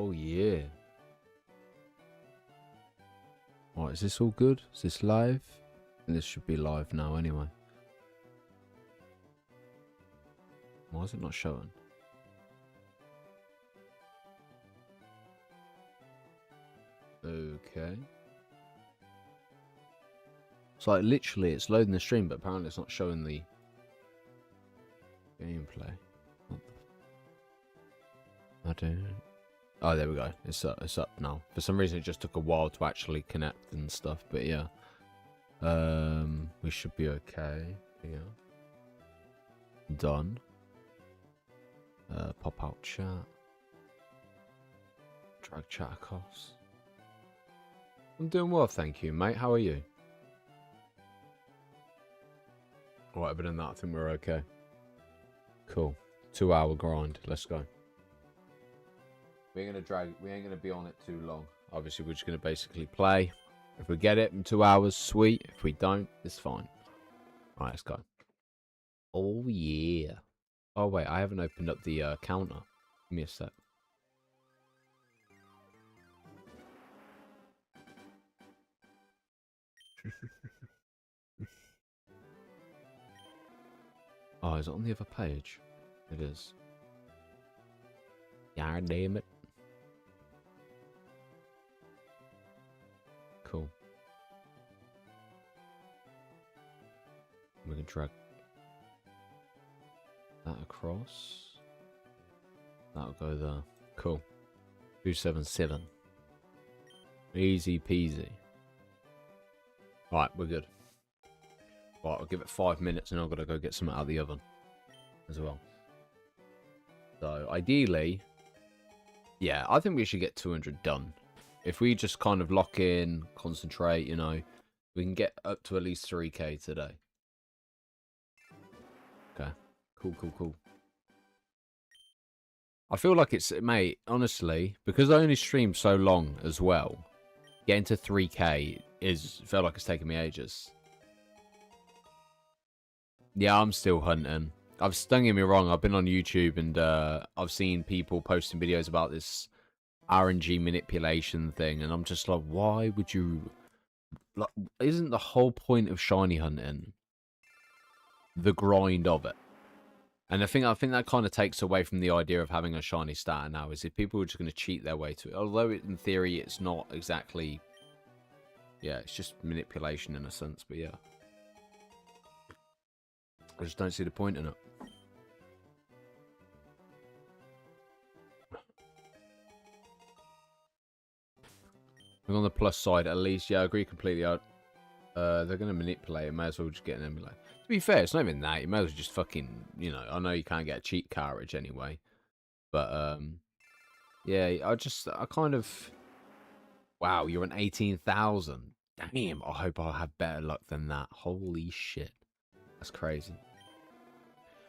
Oh, yeah. Right, is this all good? Is this live? And this should be live now anyway. Why is it not showing? Okay. It's like literally it's loading the stream, but apparently it's not showing the gameplay. I don't. Oh, there we go. It's up now. For some reason, it just took a while to actually connect and stuff. But yeah, we should be okay. Yeah. Done. Pop out chat. Drag chat across. I'm doing well, thank you, mate. How are you? Alright, other than that, I think we're okay. Cool. 2-hour grind. Let's go. We ain't gonna be on it too long. Obviously, we're just gonna basically play. If we get it in 2 hours, sweet. If we don't, it's fine. Alright, let's go. Oh yeah. Oh wait, I haven't opened up the counter. Give me a sec. Oh, is it on the other page? It is. God damn it. Cool. We can drag that across. That'll go there. Cool. 277. Easy peasy. Right, we're good. Right, I'll give it 5 minutes and I've got to go get something out of the oven as well. So, ideally, yeah, I think we should get 200 done. If we just kind of lock in, concentrate, you know, we can get up to at least 3k today. Okay, cool. I feel like it's, mate, honestly, because I only stream so long as well, getting to 3k felt like it's taking me ages. Yeah, I'm still hunting. Don't get me wrong, I've been on YouTube and I've seen people posting videos about this RNG manipulation thing, and I'm just like, why would you... Like, isn't the whole point of shiny hunting the grind of it? And I think that kind of takes away from the idea of having a shiny starter now, is if people are just going to cheat their way to it. Although in theory it's not exactly... Yeah, it's just manipulation in a sense, but yeah. I just don't see the point in it. And on the plus side, at least, yeah, I agree completely. They're going to manipulate it. May as well just get an emulator. To be fair, it's not even that. You may as well just fucking, you know, I know you can't get a cheat carriage anyway. But, yeah, I kind of... Wow, you're an 18,000. Damn, I hope I'll have better luck than that. Holy shit. That's crazy.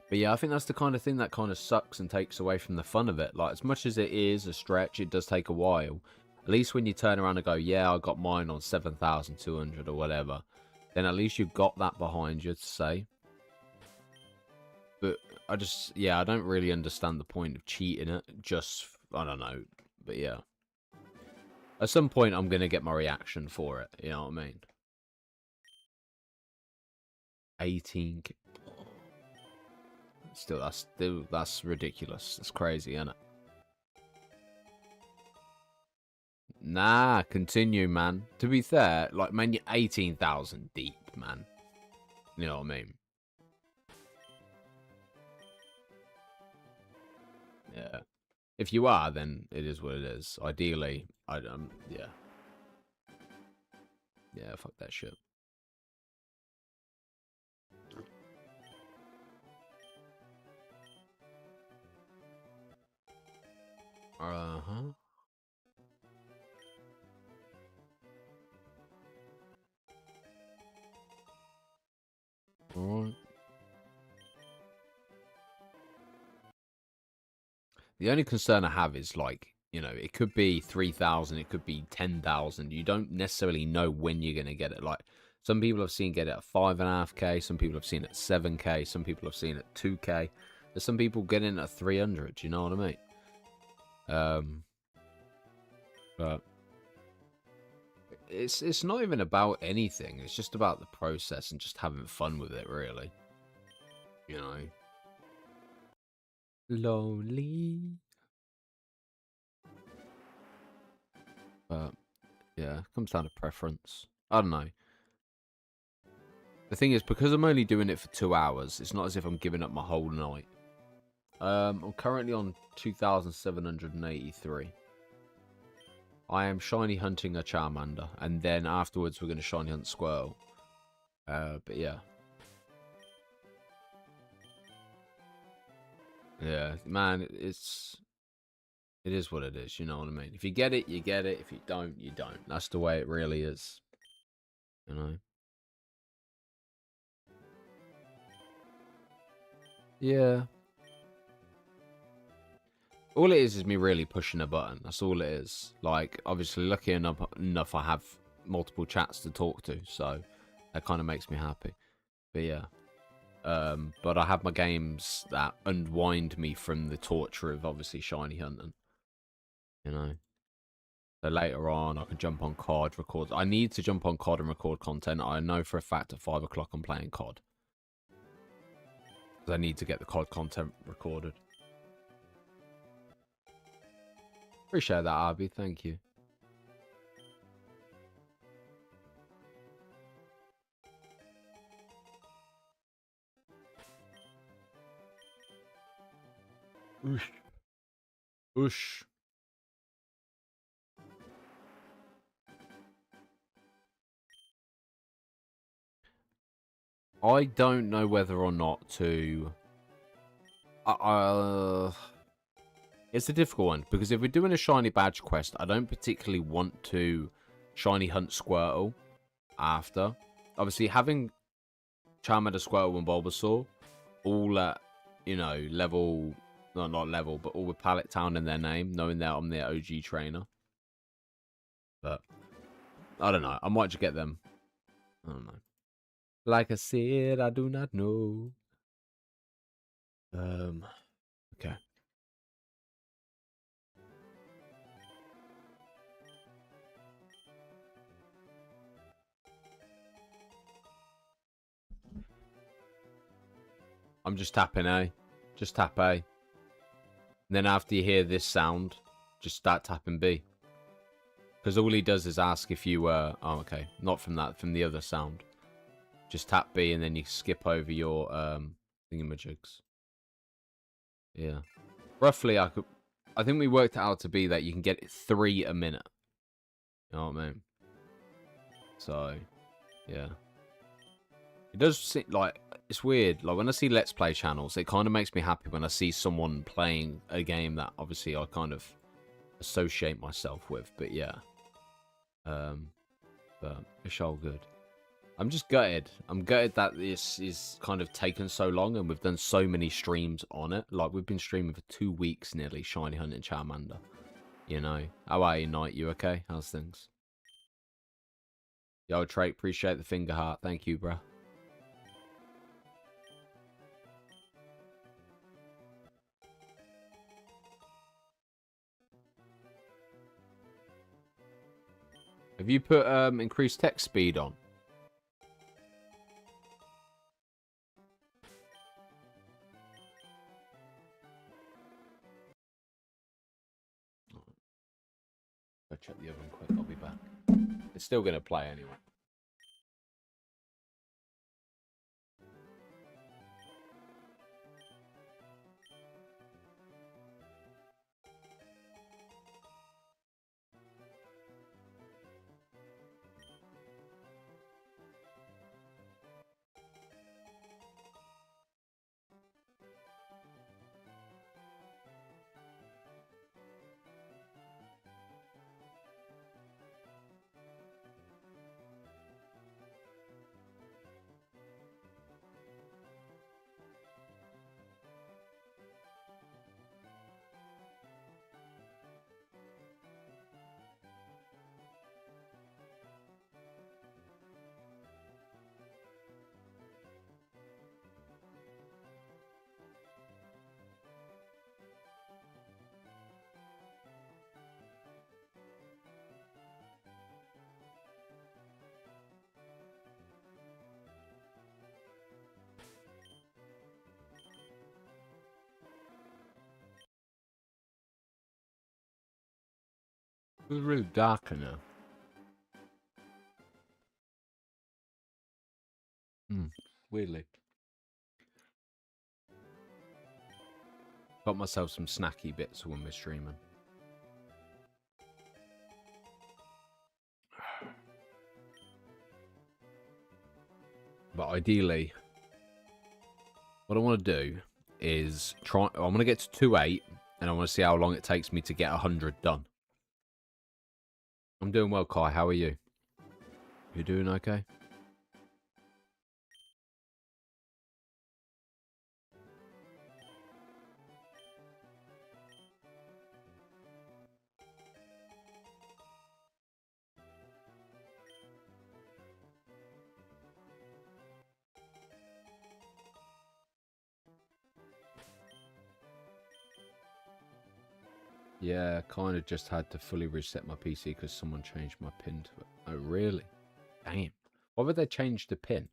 But yeah, I think that's the kind of thing that kind of sucks and takes away from the fun of it. Like, as much as it is a stretch, it does take a while. At least when you turn around and go, yeah, I got mine on 7,200 or whatever, then at least you've got that behind you to say. But I don't really understand the point of cheating it. Just, I don't know. But yeah. At some point, I'm going to get my reaction for it. You know what I mean? 18. That's ridiculous. That's crazy, isn't it? Nah, continue, man. To be fair, like, man, you're 18,000 deep, man. You know what I mean? Yeah. If you are, then it is what it is. Ideally, yeah. Yeah, fuck that shit. Uh-huh. Alright. The only concern I have is, like, you know, it could be 3,000, it could be 10,000. You don't necessarily know when you're going to get it. Like, some people have seen get it at 5.5k, some people have seen it at 7k, some people have seen it at 2k. There's some people getting it at 300, you know what I mean? But it's not even about anything. It's just about the process and just having fun with it, really. You know. Lonely. But yeah, it comes down to preference. I don't know. The thing is, because I'm only doing it for 2 hours, it's not as if I'm giving up my whole night. I'm currently on 2,783. I am shiny hunting a Charmander, and then afterwards we're going to shiny hunt Squirtle. But yeah. Yeah, man, it is what it is, you know what I mean? If you get it, you get it. If you don't, you don't. That's the way it really is. You know? Yeah. All it is me really pushing a button. That's all it is. Like, obviously, lucky enough I have multiple chats to talk to, so that kind of makes me happy. But yeah. But I have my games that unwind me from the torture of obviously shiny hunting. You know? So later on, I can jump on COD, record. I need to jump on COD and record content. I know for a fact at 5 o'clock I'm playing COD. Because I need to get the COD content recorded. Appreciate that, Arby. Thank you. Oosh. Oosh. I don't know whether or not to... It's a difficult one, because if we're doing a shiny badge quest, I don't particularly want to shiny hunt Squirtle after. Obviously, having Charmander, Squirtle, and Bulbasaur all at, you know, level... not level, but all with Pallet Town in their name, knowing that I'm their OG trainer. But, I don't know. I might just get them. I don't know. Like I said, I do not know. Okay. I'm just tapping A. Just tap A. And then after you hear this sound, just start tapping B. Because all he does is ask if you oh, okay. Not from that, from the other sound. Just tap B and then you skip over your thingamajigs. Yeah. Roughly, I think we worked it out to be that you can get 3 a minute. You know what I mean? So, yeah. It does seem like, it's weird. Like, when I see Let's Play channels, it kind of makes me happy when I see someone playing a game that obviously I kind of associate myself with. But yeah. But it's all good. I'm just gutted. I'm gutted that this is kind of taken so long and we've done so many streams on it. Like, we've been streaming for 2 weeks nearly, shiny hunting Charmander. You know. How are you, Knight? You okay? How's things? Yo, Trake, appreciate the finger heart. Thank you, bruh. Have you put increased text speed on? Go check the oven quick. I'll be back. It's still going to play anyway. It was really dark in there. Weirdly. Got myself some snacky bits when we're streaming. But ideally, what I want to do is try. I want to get to 2.8, and I want to see how long it takes me to get 100 done. I'm doing well, Kai. How are you? You doing okay? Yeah, kind of just had to fully reset my PC because someone changed my pin to it. Oh, really? Damn. Why would they change the pin?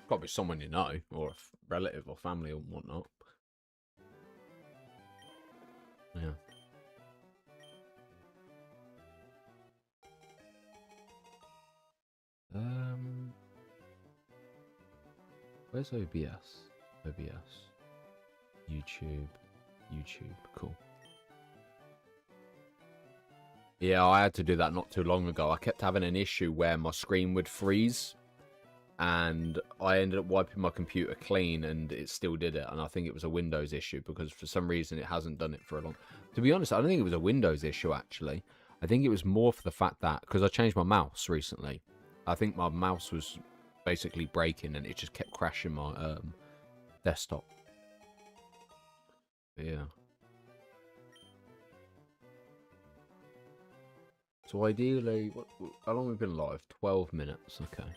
Got to be someone you know, or a relative or family or whatnot. Yeah. Where's OBS? OBS. YouTube. Cool. Yeah, I had to do that not too long ago. I kept having an issue where my screen would freeze. And I ended up wiping my computer clean and it still did it. And I think it was a Windows issue because for some reason it hasn't done it for a long... To be honest, I don't think it was a Windows issue, actually. I think it was more for the fact that... Because I changed my mouse recently. I think my mouse was basically breaking and it just kept crashing my desktop. But yeah. So ideally... How long have we been live? 12 minutes. Okay.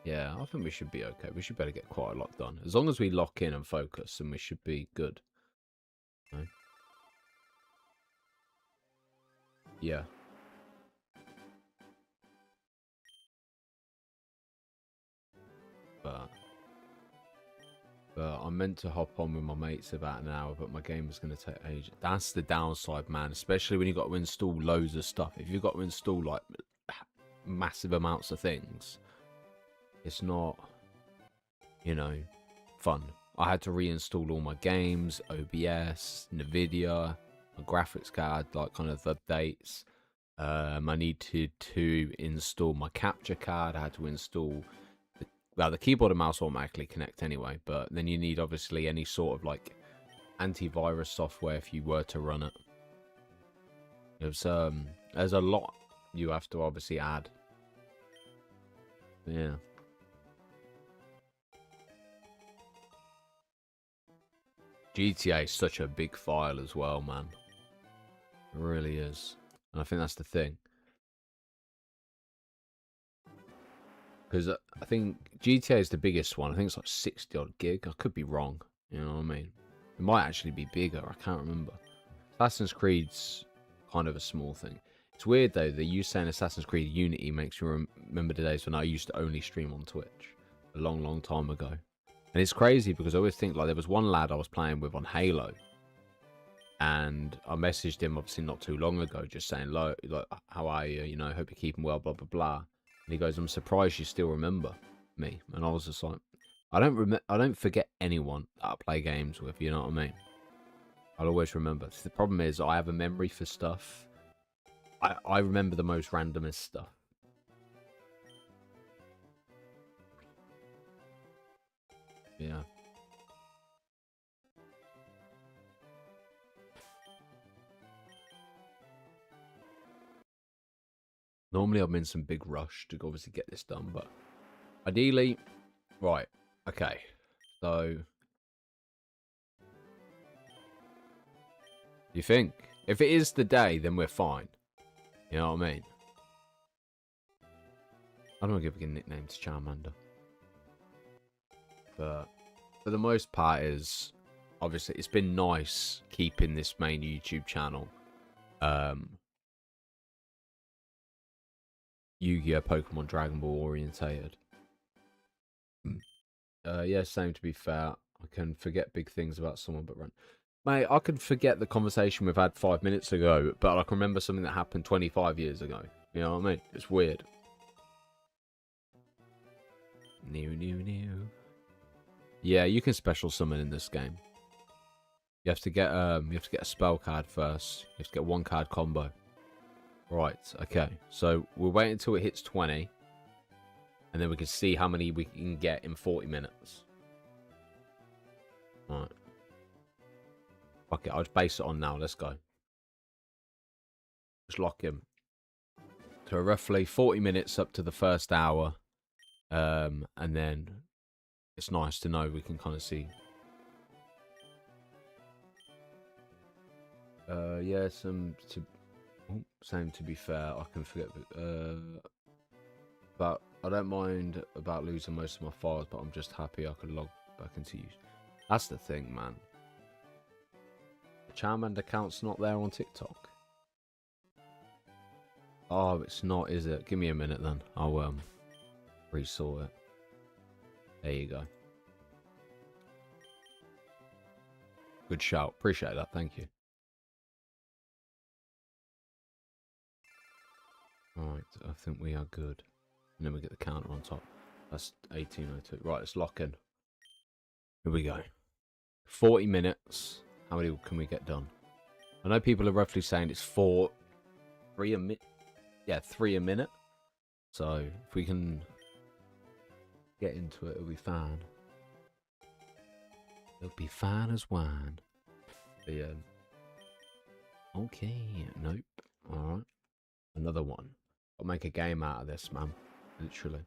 Yeah, I think we should be okay. We should better get quite a lot done. As long as we lock in and focus, then we should be good. No? Yeah. But I'm meant to hop on with my mates about an hour, but my game is going to take ages. That's the downside, man. Especially when you've got to install loads of stuff. If you've got to install, like, massive amounts of things, it's not, you know, fun. I had to reinstall all my games, OBS, NVIDIA, my graphics card, like kind of updates. I needed to install my capture card. I had to install, the keyboard and mouse automatically connect anyway, but then you need obviously any sort of like antivirus software if you were to run it. It's there's a lot you have to obviously add. Yeah. GTA is such a big file as well, man. It really is. And I think that's the thing. Because I think GTA is the biggest one. I think it's like 60 odd gig. I could be wrong. You know what I mean? It might actually be bigger. I can't remember. Assassin's Creed's kind of a small thing. It's weird though that you saying Assassin's Creed Unity makes me remember the days when I used to only stream on Twitch a long time ago. And it's crazy because I always think like there was one lad I was playing with on Halo. And I messaged him obviously not too long ago just saying, like, how are you? You know, hope you're keeping well, blah, blah, blah. And he goes, I'm surprised you still remember me. And I was just like, I don't forget anyone that I play games with, you know what I mean? I'll always remember. The problem is I have a memory for stuff. I remember the most randomest stuff. Yeah. Normally I'm in some big rush to obviously get this done, but ideally, right, okay, so you think if it is the day, then we're fine. You know what I mean? I don't want to give a nickname to Charmander, but for the most part, is obviously it's been nice keeping this main YouTube channel, Yu-Gi-Oh, Pokemon, Dragon Ball orientated. Yeah, same to be fair. I can forget big things about someone, but run. Mate, I could forget the conversation we've had 5 minutes ago, but I can remember something that happened 25 years ago. You know what I mean? It's weird. New. Yeah, you can special summon in this game. You have to get a spell card first. You have to get 1 card combo. Right, okay. So we'll wait until it hits 20. And then we can see how many we can get in 40 minutes. Right. Fuck it, I'll just base it on now. Let's go. Just lock him. So roughly 40 minutes up to the first hour. And then it's nice to know we can kind of see. Yeah, same to be fair, I can forget. But I don't mind about losing most of my files, but I'm just happy I could log back into use. That's the thing, man. The Charmander account's not there on TikTok. Oh, it's not, is it? Give me a minute then. I'll resort it. There you go. Good shout. Appreciate that. Thank you. Alright, I think we are good. And then we get the counter on top. That's 1802. Right, let's lock in. Here we go. 40 minutes. How many can we get done? I know people are roughly saying it's 3 a minute. Yeah, 3 a minute. So, if we can get into it, it'll be fine. It'll be fine as wine. But yeah. Okay, nope. Alright. Another one. I'll make a game out of this, man. Literally.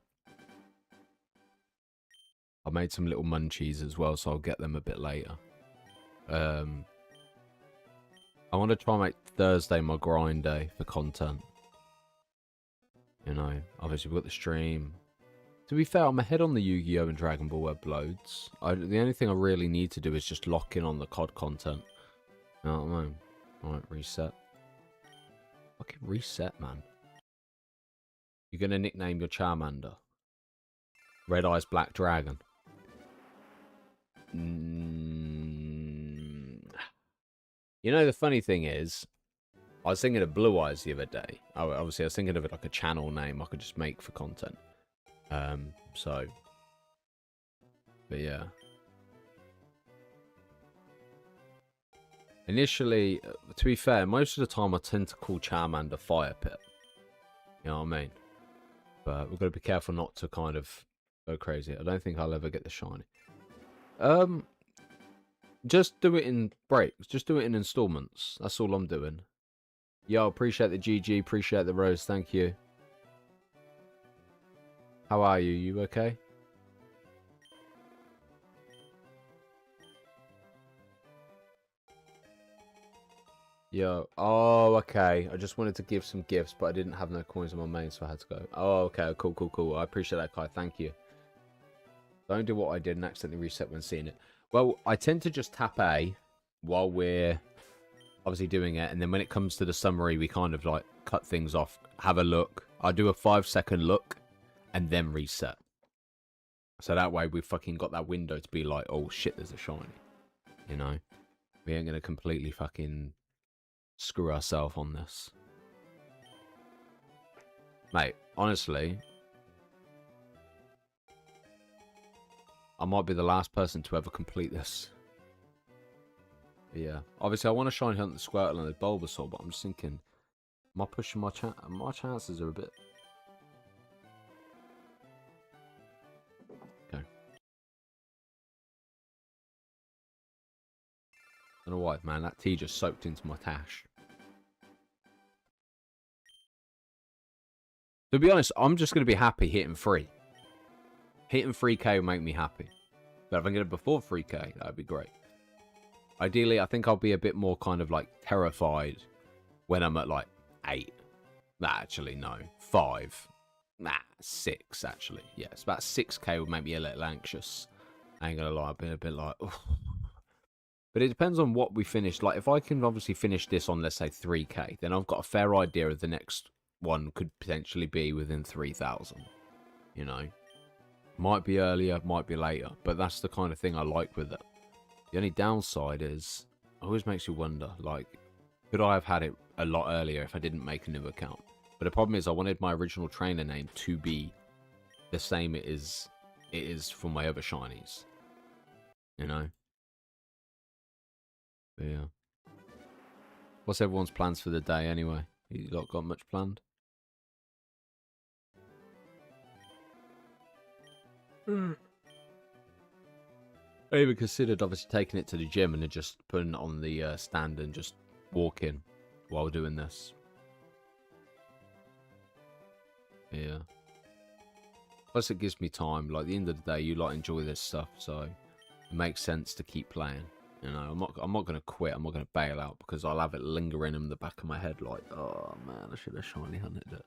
I made some little munchies as well, so I'll get them a bit later. I want to try and make Thursday my grind day for content. You know, obviously we've got the stream. To be fair, I'm ahead on the Yu-Gi-Oh! And Dragon Ball uploads. The only thing I really need to do is just lock in on the COD content. You know what I mean? Alright, reset. Fucking reset, man. You're going to nickname your Charmander. Red Eyes Black Dragon. You know, the funny thing is, I was thinking of Blue Eyes the other day. Obviously, I was thinking of it like a channel name I could just make for content. But yeah. Initially, to be fair, most of the time I tend to call Charmander Fire Pit. You know what I mean? But we've got to be careful not to kind of go crazy. I don't think I'll ever get the shiny. Just do it in breaks. Just do it in installments. That's all I'm doing. Yo, appreciate the GG. Appreciate the rose. Thank you. How are you? You okay? Yo. Oh, okay. I just wanted to give some gifts, but I didn't have no coins on my main, so I had to go. Oh, okay. Cool. I appreciate that, Kai. Thank you. Don't do what I did and accidentally reset when seeing it. Well, I tend to just tap A while we're obviously doing it, and then when it comes to the summary, we kind of like cut things off, have a look. I do a 5-second look, and then reset. So that way we fucking got that window to be like, oh shit, there's a shiny. You know? We ain't gonna completely fucking screw ourselves on this. Mate, honestly, I might be the last person to ever complete this. But yeah. Obviously, I want to shiny hunt the Squirtle and the Bulbasaur, but I'm just thinking, am I pushing my chances are a bit... Okay. I don't know why, man. That tea just soaked into my tash. To be honest, I'm just going to be happy hitting 3. Hitting 3k will make me happy. But if I can get it before 3k, that would be great. Ideally, I think I'll be a bit more kind of like terrified when I'm at like 8. Nah, actually, no. 5. Nah, 6 actually. Yeah, it's about 6k would make me a little anxious. I ain't gonna lie, I've been a bit like... Oof. But it depends on what we finish. Like, if I can obviously finish this on, let's say, 3k, then I've got a fair idea of the next one could potentially be within 3,000. You know? Might be earlier, might be later, but that's the kind of thing I like with it. The only downside is always makes you wonder, like, could I have had it a lot earlier if I didn't make a new account? But the problem is I wanted my original trainer name to be the same it is for my other shinies. You know? But yeah. What's everyone's plans for the day anyway? You lot got much planned? I even considered obviously taking it to the gym and then just putting it on the stand and just walking while doing this. Yeah. Plus it gives me time. Like, at the end of the day, you like enjoy this stuff, so it makes sense to keep playing. You know, I'm not gonna quit. I'm not gonna bail out because I'll have it lingering in the back of my head, like, oh man, I should have shiny hunted it.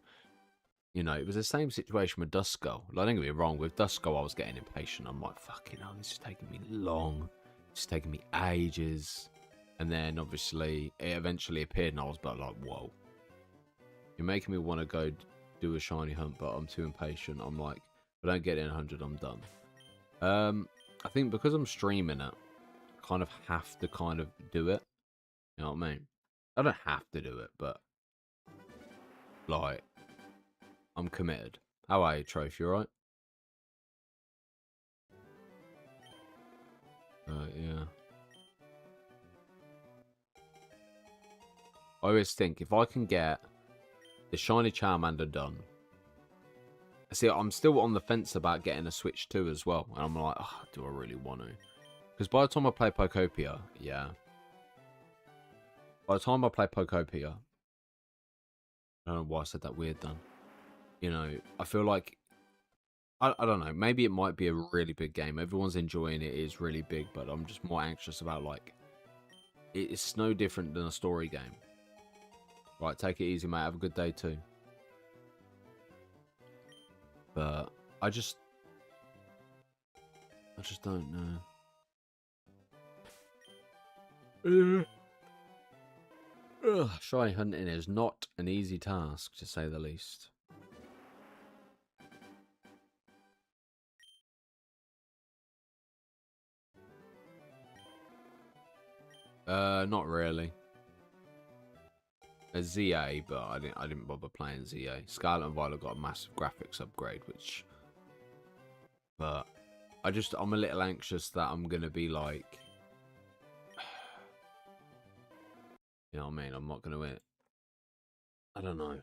You know, it was the same situation with Duskull. Like, don't get me wrong, with Duskull I was getting impatient. I'm like, fucking hell, this is taking me long. It's taking me ages. And then obviously it eventually appeared and I was about like, whoa. You're making me want to go do a shiny hunt, but I'm too impatient. I'm like, if I don't get in 100, I'm done. I think because I'm streaming it, I kind of have to kind of do it. You know what I mean? I don't have to do it, but like, I'm committed. How are you, Trophy? You alright? Yeah. I always think if I can get the shiny Charmander done. See, I'm still on the fence about getting a Switch 2 as well. And I'm like, oh, do I really want to? Because by the time I play Pokopia, yeah. By the time I play Pokopia, I don't know why I said that weird then. You know, I feel like, I don't know, maybe it might be a really big game. Everyone's enjoying it, it's really big, but I'm just more anxious about, like, it's no different than a story game. Right, take it easy, mate. Have a good day too. But I just don't know. Shiny hunting is not an easy task, to say the least. Not really. A ZA, but I didn't bother playing ZA. Scarlet and Violet got a massive graphics upgrade, which, but I'm a little anxious that I'm gonna be like, you know what I mean? I'm not gonna win. I don't know.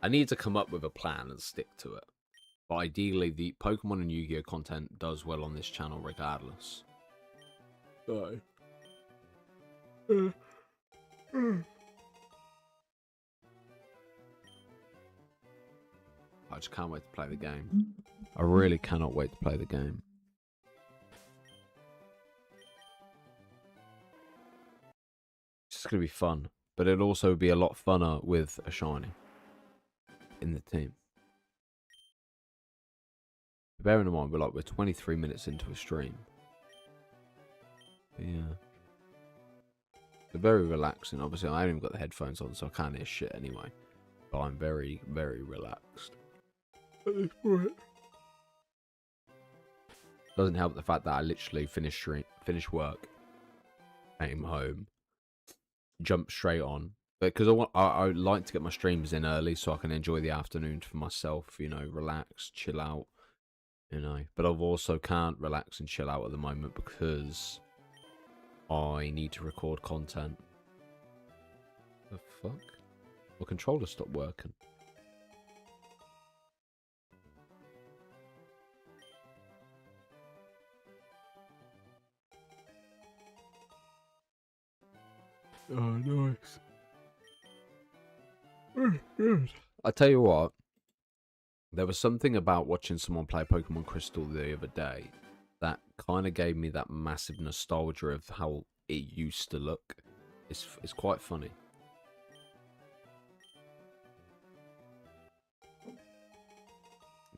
I need to come up with a plan and stick to it. But ideally, the Pokemon and Yu-Gi-Oh content does well on this channel regardless. So. I just can't wait to play the game. I really cannot wait to play the game. It's going to be fun. But it'll also be a lot funner with a shiny in the team. Bearing in mind, we're 23 minutes into a stream. But yeah. They're very relaxing. Obviously, I haven't even got the headphones on, so I can't hear shit anyway. But I'm very, very relaxed at this point. Doesn't help the fact that I literally finished work, came home, jumped straight on. Because I like to get my streams in early so I can enjoy the afternoon for myself. You know, relax, chill out. You know, but I also can't relax and chill out at the moment because I need to record content. The fuck? My controller stopped working. Oh, nice. I tell you what, there was something about watching someone play Pokemon Crystal the other day that kind of gave me that massive nostalgia of how it used to look. It's quite funny.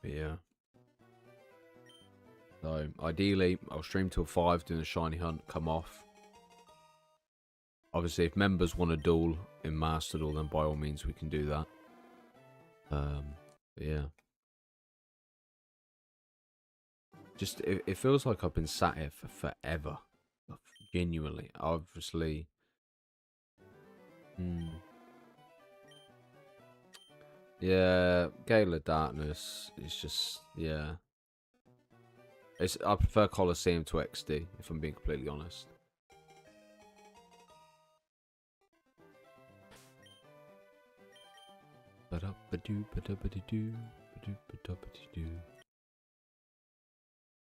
But yeah. So ideally, I'll stream till 5 doing a shiny hunt, come off. Obviously, if members want to duel in Master Duel, then by all means we can do that. But yeah. Just, it feels like I've been sat here for forever. Genuinely, obviously. Yeah, Gale of Darkness is just, yeah. I prefer Colosseum to XD, if I'm being completely honest.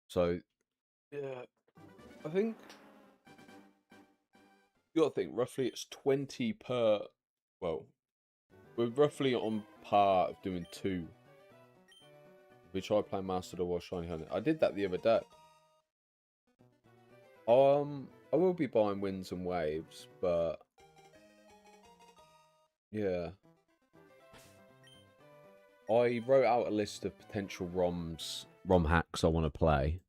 So, yeah, I think you gotta think roughly it's 20 per. Well, we're roughly on par of doing 2. We try playing Master the War Shiny Hunter. I did that the other day. I will be buying Winds and Waves, but yeah. I wrote out a list of potential ROM hacks I want to play,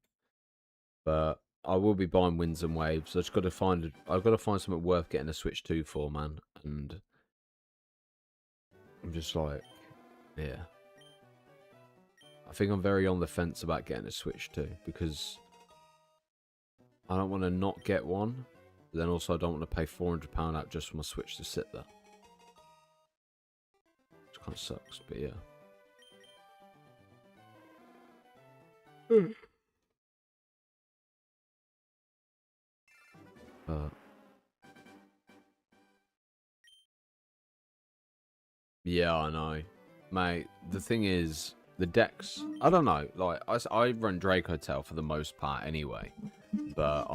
but I will be buying Winds and Waves. I've got to find something worth getting a Switch 2 for, man. And I'm just like, yeah. I think I'm very on the fence about getting a Switch 2 because I don't want to not get one, but then also I don't want to pay £400 out just for my Switch to sit there. Which kind of sucks, but yeah. Yeah, I know. Mate, the thing is, the decks, I don't know, like, I run Draco Tail for the most part anyway, but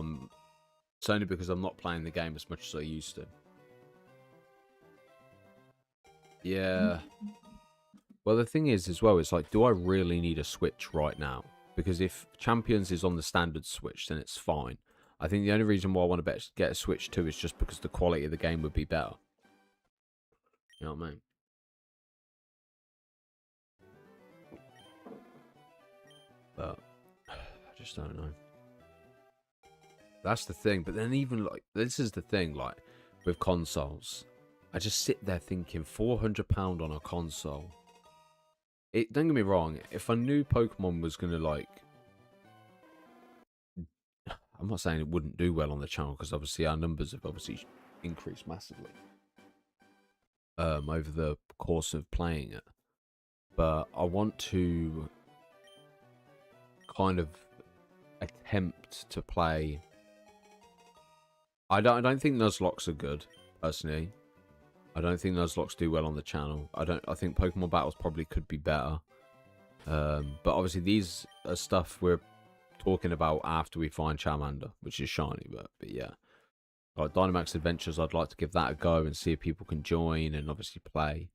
it's only because I'm not playing the game as much as I used to. Yeah. Well, the thing is, as well, it's like, do I really need a Switch right now? Because if Champions is on the standard Switch, then it's fine. I think the only reason why I want to get a Switch 2 is just because the quality of the game would be better. You know what I mean? But I just don't know. That's the thing. But then even like this is the thing, like with consoles, I just sit there thinking £400 on a console. Don't get me wrong, if I knew Pokemon was gonna like, I'm not saying it wouldn't do well on the channel because obviously our numbers have obviously increased massively over the course of playing it. But I want to kind of attempt to play. I don't think Nuzlocks are good, personally. I don't think Nuzlocks do well on the channel. I think Pokemon Battles probably could be better. But obviously these are stuff we're talking about after we find Charmander, which is shiny, but yeah. Like Dynamax Adventures, I'd like to give that a go and see if people can join and obviously play.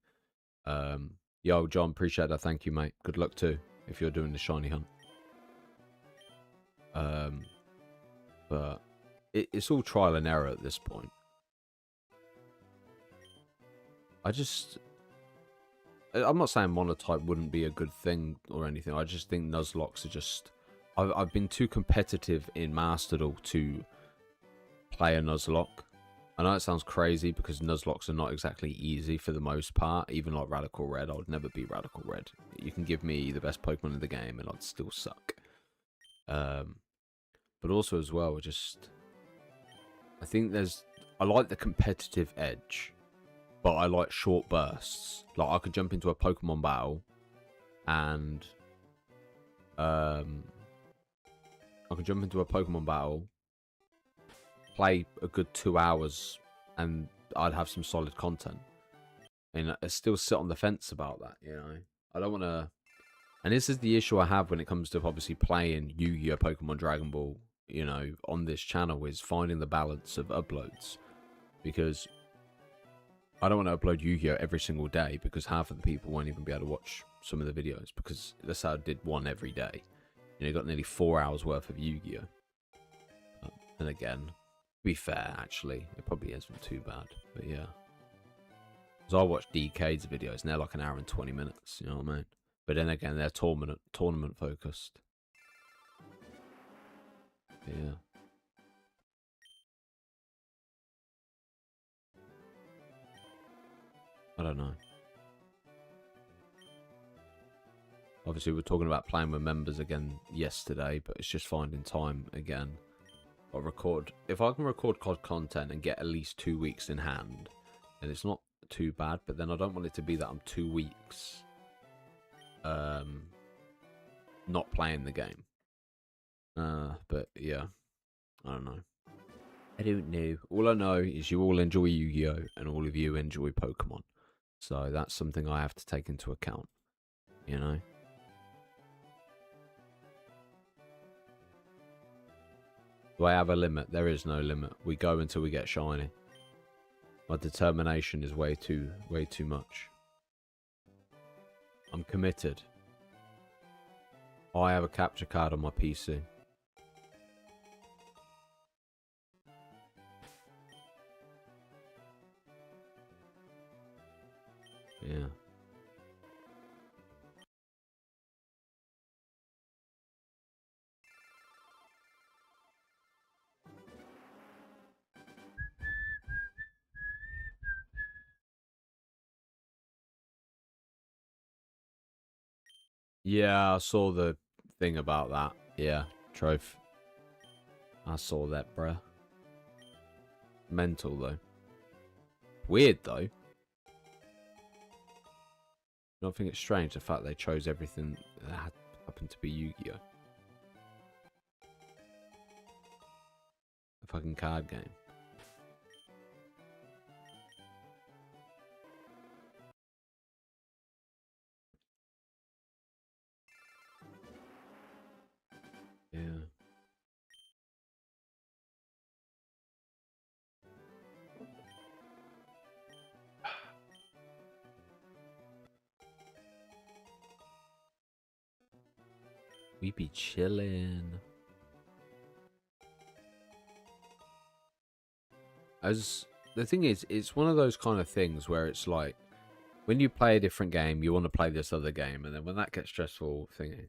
Yo, John, appreciate that. Thank you, mate. Good luck too if you're doing the shiny hunt. But it's all trial and error at this point. I'm not saying monotype wouldn't be a good thing or anything. I just think Nuzlocks are just... I've been too competitive in Master Duel to play a Nuzlocke. I know it sounds crazy because Nuzlocks are not exactly easy for the most part. Even like Radical Red, I would never be Radical Red. You can give me the best Pokemon in the game and I'd still suck. But also as well, I think I like the competitive edge, but I like short bursts. Like I could jump into a Pokemon battle and play a good 2 hours, and I'd have some solid content. And I still sit on the fence about that, you know. I don't want to... And this is the issue I have when it comes to obviously playing Yu-Gi-Oh! Pokemon Dragon Ball, you know, on this channel, is finding the balance of uploads. Because I don't want to upload Yu-Gi-Oh! Every single day, because half of the people won't even be able to watch some of the videos, because let's say I did one every day. You know, you got nearly 4 hours worth of Yu-Gi-Oh! And again, to be fair, actually, it probably isn't too bad, but yeah. Because I watch DK's videos, and they're like an hour and 20 minutes, you know what I mean? But then again, they're tournament focused. Yeah. I don't know. Obviously, we're talking about playing with members again yesterday, but it's just finding time again. I'll record. If I can record COD content and get at least 2 weeks in hand, then it's not too bad. But then I don't want it to be that I'm 2 weeks not playing the game. But yeah, I don't know. I don't know. All I know is you all enjoy Yu-Gi-Oh! And all of you enjoy Pokemon. So that's something I have to take into account, you know? Do I have a limit? There is no limit. We go until we get shiny. My determination is way too much. I'm committed. I have a capture card on my PC. Yeah. Yeah, I saw the thing about that. Yeah, Troph. I saw that, bruh. Mental, though. Weird, though. I don't think it's strange the fact they chose everything that happened to be Yu-Gi-Oh! A fucking card game. Yeah. We be chillin'. As the thing is, it's one of those kind of things where it's like, when you play a different game, you want to play this other game, and then when that gets stressful, thinking,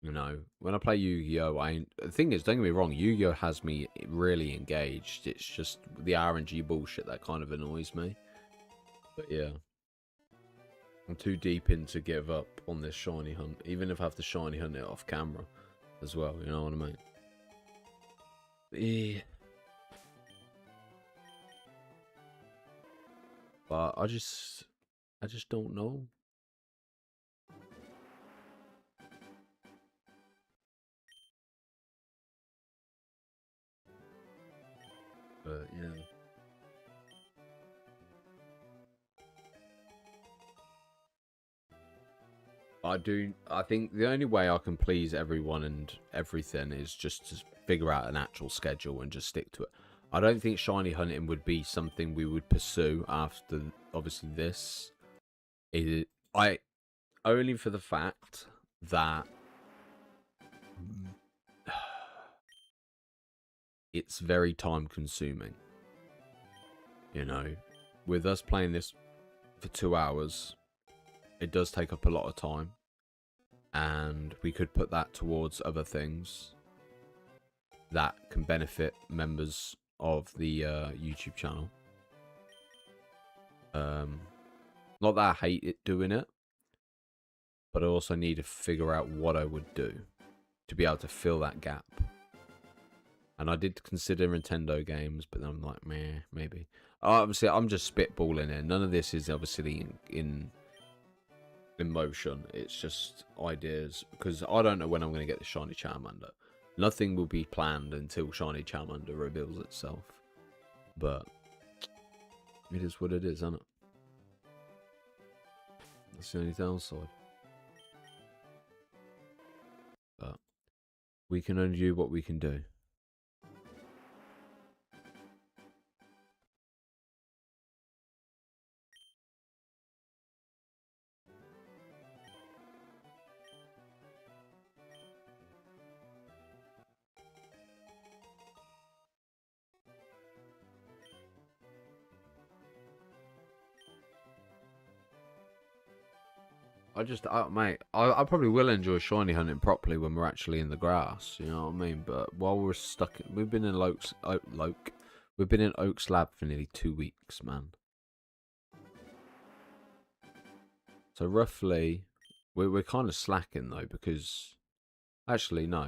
you know, when I play Yu-Gi-Oh, the thing is, don't get me wrong, Yu-Gi-Oh has me really engaged. It's just the RNG bullshit that kind of annoys me. But yeah, I'm too deep in to give up on this shiny hunt, even if I have to shiny hunt it off camera as well. You know what I mean? Yeah. But I just don't know. But yeah. I think the only way I can please everyone and everything is just to figure out an actual schedule and just stick to it. I don't think shiny hunting would be something we would pursue after, obviously, this. I only for the fact that it's very time consuming. You know, with us playing this for 2 hours, it does take up a lot of time, and we could put that towards other things that can benefit members of the YouTube channel. Not that I hate it doing it, but I also need to figure out what I would do to be able to fill that gap. And I did consider Nintendo games, but then I'm like, meh, maybe. Obviously, I'm just spitballing here. None of this is obviously in motion. It's just ideas, because I don't know when I'm going to get the shiny Charmander. Nothing will be planned until shiny Charmander reveals itself. But it is what it is, isn't it? That's the only downside. But we can only do what we can do. Mate, I probably will enjoy shiny hunting properly when we're actually in the grass. You know what I mean? But while we're stuck, we've been in we've been in Oak's lab for nearly 2 weeks, man. So roughly, we're kind of slacking though, because Actually, no.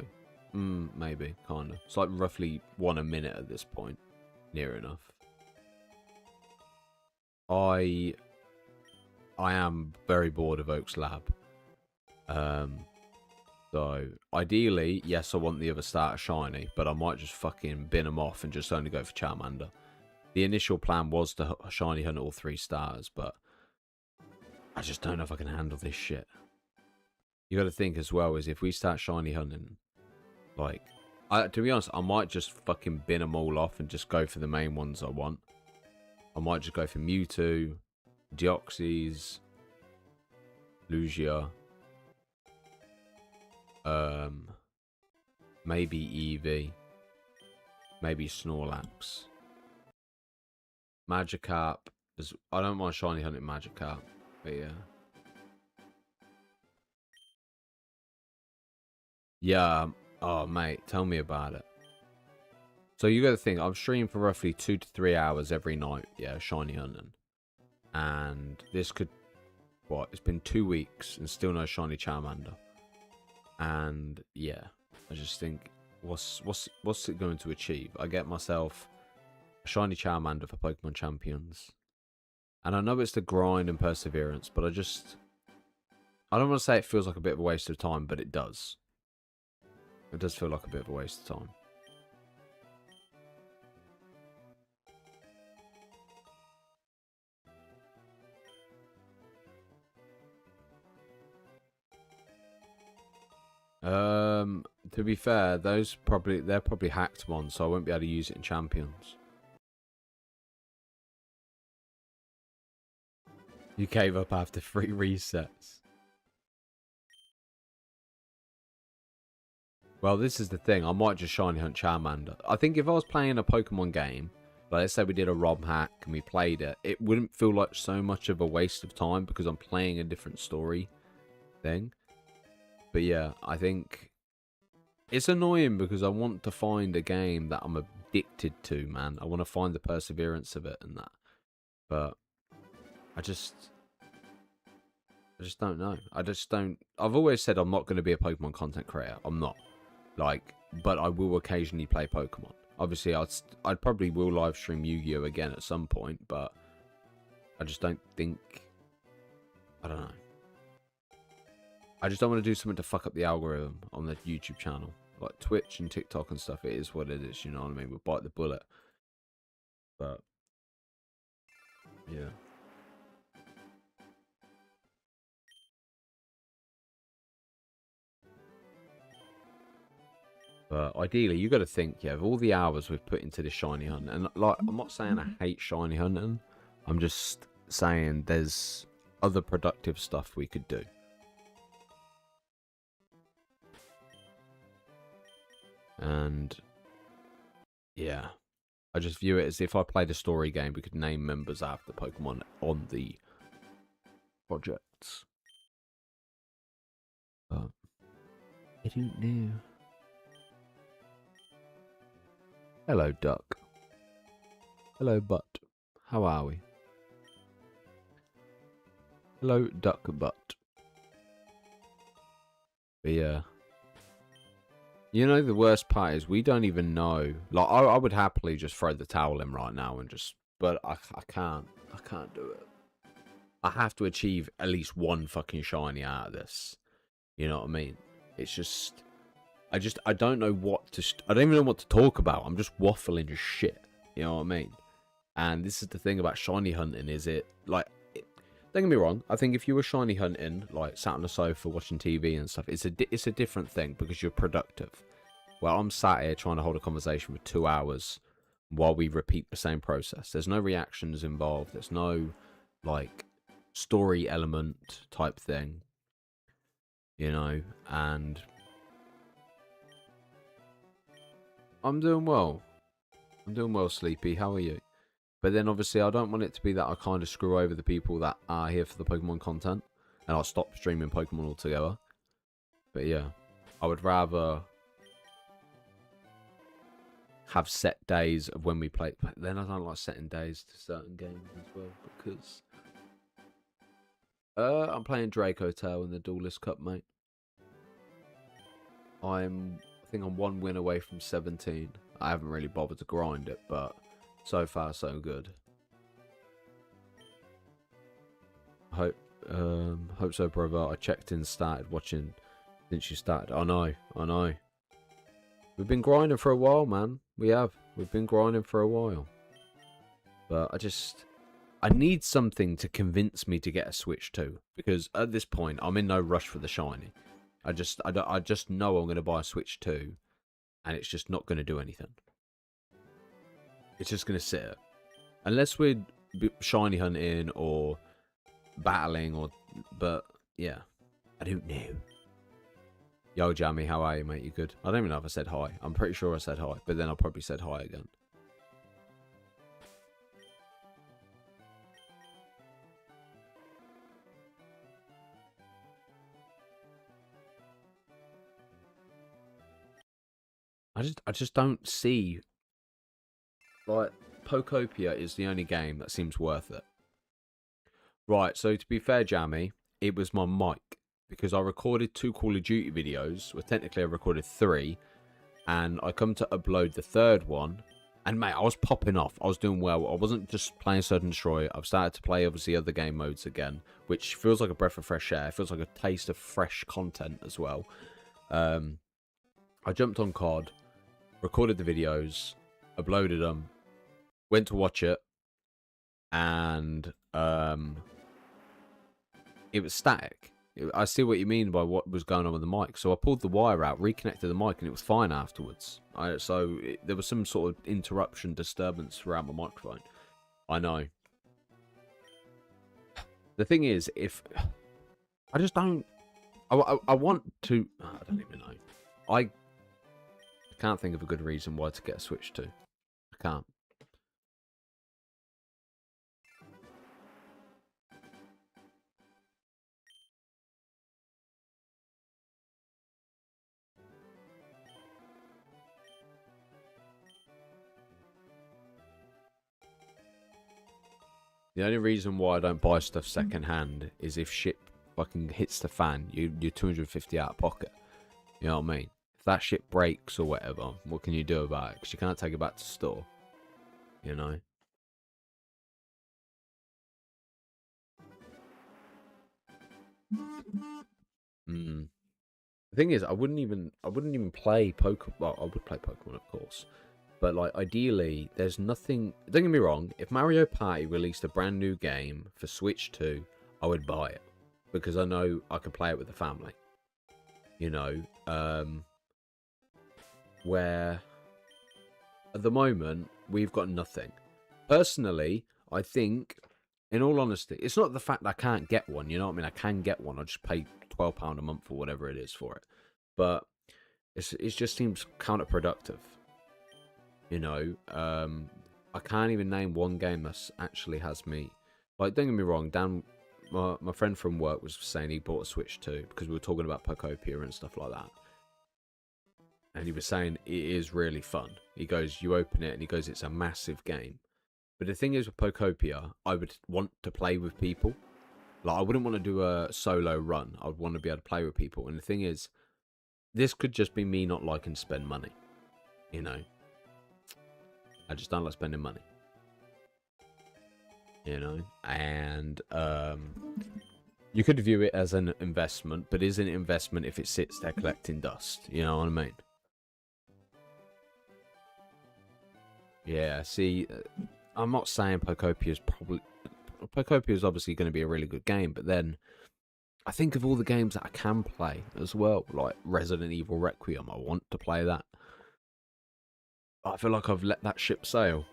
Maybe, kind of. It's like roughly 1 a minute at this point. Near enough. I am very bored of Oak's Lab. So, ideally, yes, I want the other starter shiny, but I might just fucking bin them off and just only go for Charmander. The initial plan was to shiny hunt all 3 stars, but I just don't know if I can handle this shit. You got to think as well is if we start shiny hunting, like, to be honest, I might just fucking bin them all off and just go for the main ones I want. I might just go for Mewtwo, Deoxys, Lugia, maybe Eevee, maybe Snorlax, Magikarp. I don't mind shiny hunting Magikarp, but yeah. Yeah, oh mate, tell me about it. So you got to think, I'm streaming for roughly 2 to 3 hours every night, yeah, shiny hunting. And this could, what, it's been 2 weeks and still no shiny Charmander. And yeah, I just think, what's it going to achieve? I get myself a shiny Charmander for Pokemon Champions. And I know it's the grind and perseverance, but I don't want to say it feels like a bit of a waste of time, but it does. It does feel like a bit of a waste of time. To be fair, they're probably hacked ones, so I won't be able to use it in Champions. You gave up after 3 resets. Well, this is the thing. I might just shiny hunt Charmander. I think if I was playing a Pokemon game, like let's say we did a ROM hack and we played it, it wouldn't feel like so much of a waste of time because I'm playing a different story thing. But yeah, I think it's annoying because I want to find a game that I'm addicted to, man. I want to find the perseverance of it and that. But I just don't know. I've always said I'm not going to be a Pokemon content creator. I'm not. Like, but I will occasionally play Pokemon. Obviously, I'd probably will live stream Yu-Gi-Oh again at some point, but I just don't think. I don't know. I just don't want to do something to fuck up the algorithm on the YouTube channel. Like Twitch and TikTok and stuff, it is what it is, you know what I mean? We'll bite the bullet. But, yeah. But ideally, you got to think, yeah, of all the hours we've put into this shiny hunt. And, like, I'm not saying I hate shiny hunting. I'm just saying there's other productive stuff we could do. And yeah, I just view it as if I played a story game, we could name members after Pokemon on the projects. But I don't know. Hello, Duck. Hello, Butt. How are we? Hello, Duck Butt. But yeah. You know, the worst part is we don't even know. Like, I would happily just throw the towel in right now and just... But I can't. I can't do it. I have to achieve at least one fucking shiny out of this. You know what I mean? It's just... I don't know what to... I don't even know what to talk about. I'm just waffling just shit. You know what I mean? And this is the thing about shiny hunting, is it... Like... Don't get me wrong. I think if you were shiny hunting, like sat on the sofa watching TV and stuff, it's a different thing because you're productive. Well, I'm sat here trying to hold a conversation for 2 hours while we repeat the same process. There's no reactions involved. There's no like story element type thing, you know. And I'm doing well. I'm doing well, Sleepy. How are you? But then obviously I don't want it to be that I kind of screw over the people that are here for the Pokemon content. And I'll stop streaming Pokemon altogether. But yeah, I would rather have set days of when we play. But then I don't like setting days to certain games as well. Because I'm playing Draco Tail in the Duelist Cup, mate. I think I'm 1 win away from 17. I haven't really bothered to grind it, but so far so good. Hope so, brother. I checked in, started watching since you started. I know. We've been grinding for a while, man. We've been grinding for a while. But I need something to convince me to get a Switch 2. Because at this point, I'm in no rush for the shiny. I just know I'm going to buy a Switch 2. And it's just not going to do anything. It's just going to sit. Unless we're shiny hunting or battling but yeah. I don't know. Yo, Jammy, how are you, mate? You good? I don't even know if I said hi. I'm pretty sure I said hi, but then I probably said hi again. I just don't see, like, Pokopia is the only game that seems worth it. Right, so to be fair, Jammy, it was my mic. Because I recorded 2 Call of Duty videos. Well, technically I recorded 3. And I come to upload the 3rd one. And mate, I was popping off. I was doing well. I wasn't just playing Search and Destroy. I've started to play, obviously, other game modes again. Which feels like a breath of fresh air. It feels like a taste of fresh content as well. I jumped on COD. Recorded the videos. Uploaded them. Went to watch it. And it was static. I see what you mean by what was going on with the mic. So I pulled the wire out, reconnected the mic, and it was fine afterwards. There was some sort of interruption, disturbance throughout my microphone. I know. The thing is, I just don't... I want to... I don't even know. I can't think of a good reason why to get a Switch 2. I can't. The only reason why I don't buy stuff second hand is if shit fucking hits the fan, you're 250 out of pocket. You know what I mean? If that shit breaks or whatever, what can you do about it? Because you can't take it back to store. You know? The thing is, I wouldn't even play Pokemon. Well, I would play Pokemon, of course. But, like, ideally, there's nothing... Don't get me wrong, if Mario Party released a brand new game for Switch 2, I would buy it. Because I know I could play it with the family. You know? Where, at the moment, we've got nothing. Personally, I think, in all honesty, it's not the fact that I can't get one, you know what I mean? I can get one, I just pay £12 a month or whatever it is for it. But it just seems counterproductive. You know, I can't even name one game that actually has me. Like, don't get me wrong, Dan, my friend from work was saying he bought a Switch 2 because we were talking about Pokopia and stuff like that. And he was saying it is really fun. He goes, you open it, and he goes, it's a massive game. But the thing is with Pokopia, I would want to play with people. Like, I wouldn't want to do a solo run. I would want to be able to play with people. And the thing is, this could just be me not liking to spend money. You know? I just don't like spending money. You know? And you could view it as an investment, but is an investment if it sits there collecting dust. You know what I mean? Yeah, see, I'm not saying Pokopia is obviously going to be a really good game, but then I think of all the games that I can play as well, like Resident Evil Requiem. I want to play that. I feel like I've let that ship sail.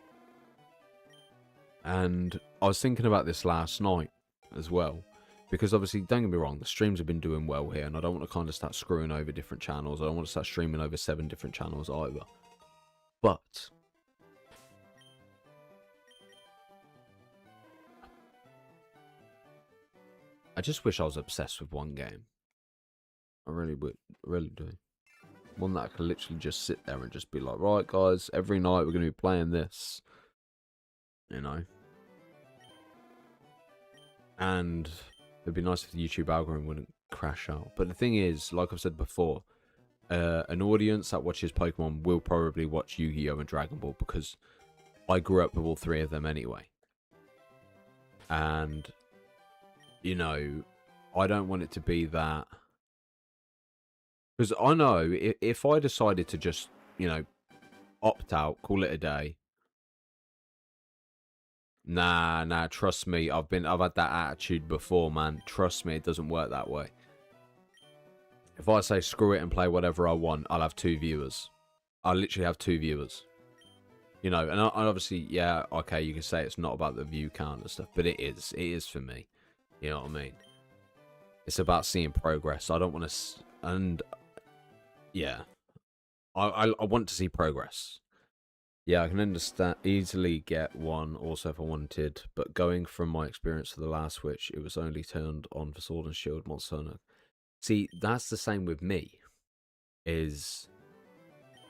And I was thinking about this last night as well. Because obviously, don't get me wrong, the streams have been doing well here. And I don't want to kind of start screwing over different channels. I don't want to start streaming over 7 different channels either. But I just wish I was obsessed with one game. I really would. Really do. One that I could literally just sit there and just be like, right, guys, every night we're going to be playing this. You know? And it'd be nice if the YouTube algorithm wouldn't crash out. But the thing is, like I've said before, an audience that watches Pokemon will probably watch Yu-Gi-Oh! And Dragon Ball, because I grew up with all three of them anyway. And, you know, I don't want it to be that. Because I know if I decided to just, you know, opt out, call it a day. Nah, trust me. I've had that attitude before, man. Trust me, it doesn't work that way. If I say screw it and play whatever I want, I'll have 2 viewers. I'll literally have 2 viewers. You know, and obviously, yeah, okay, you can say it's not about the view count and stuff, but it is. It is for me. You know what I mean? It's about seeing progress. I don't want to... And, yeah. I want to see progress. Yeah, I can understand, easily get one also if I wanted, but going from my experience to the last Switch, it was only turned on for Sword and Shield, Monster Hunter. See, that's the same with me, is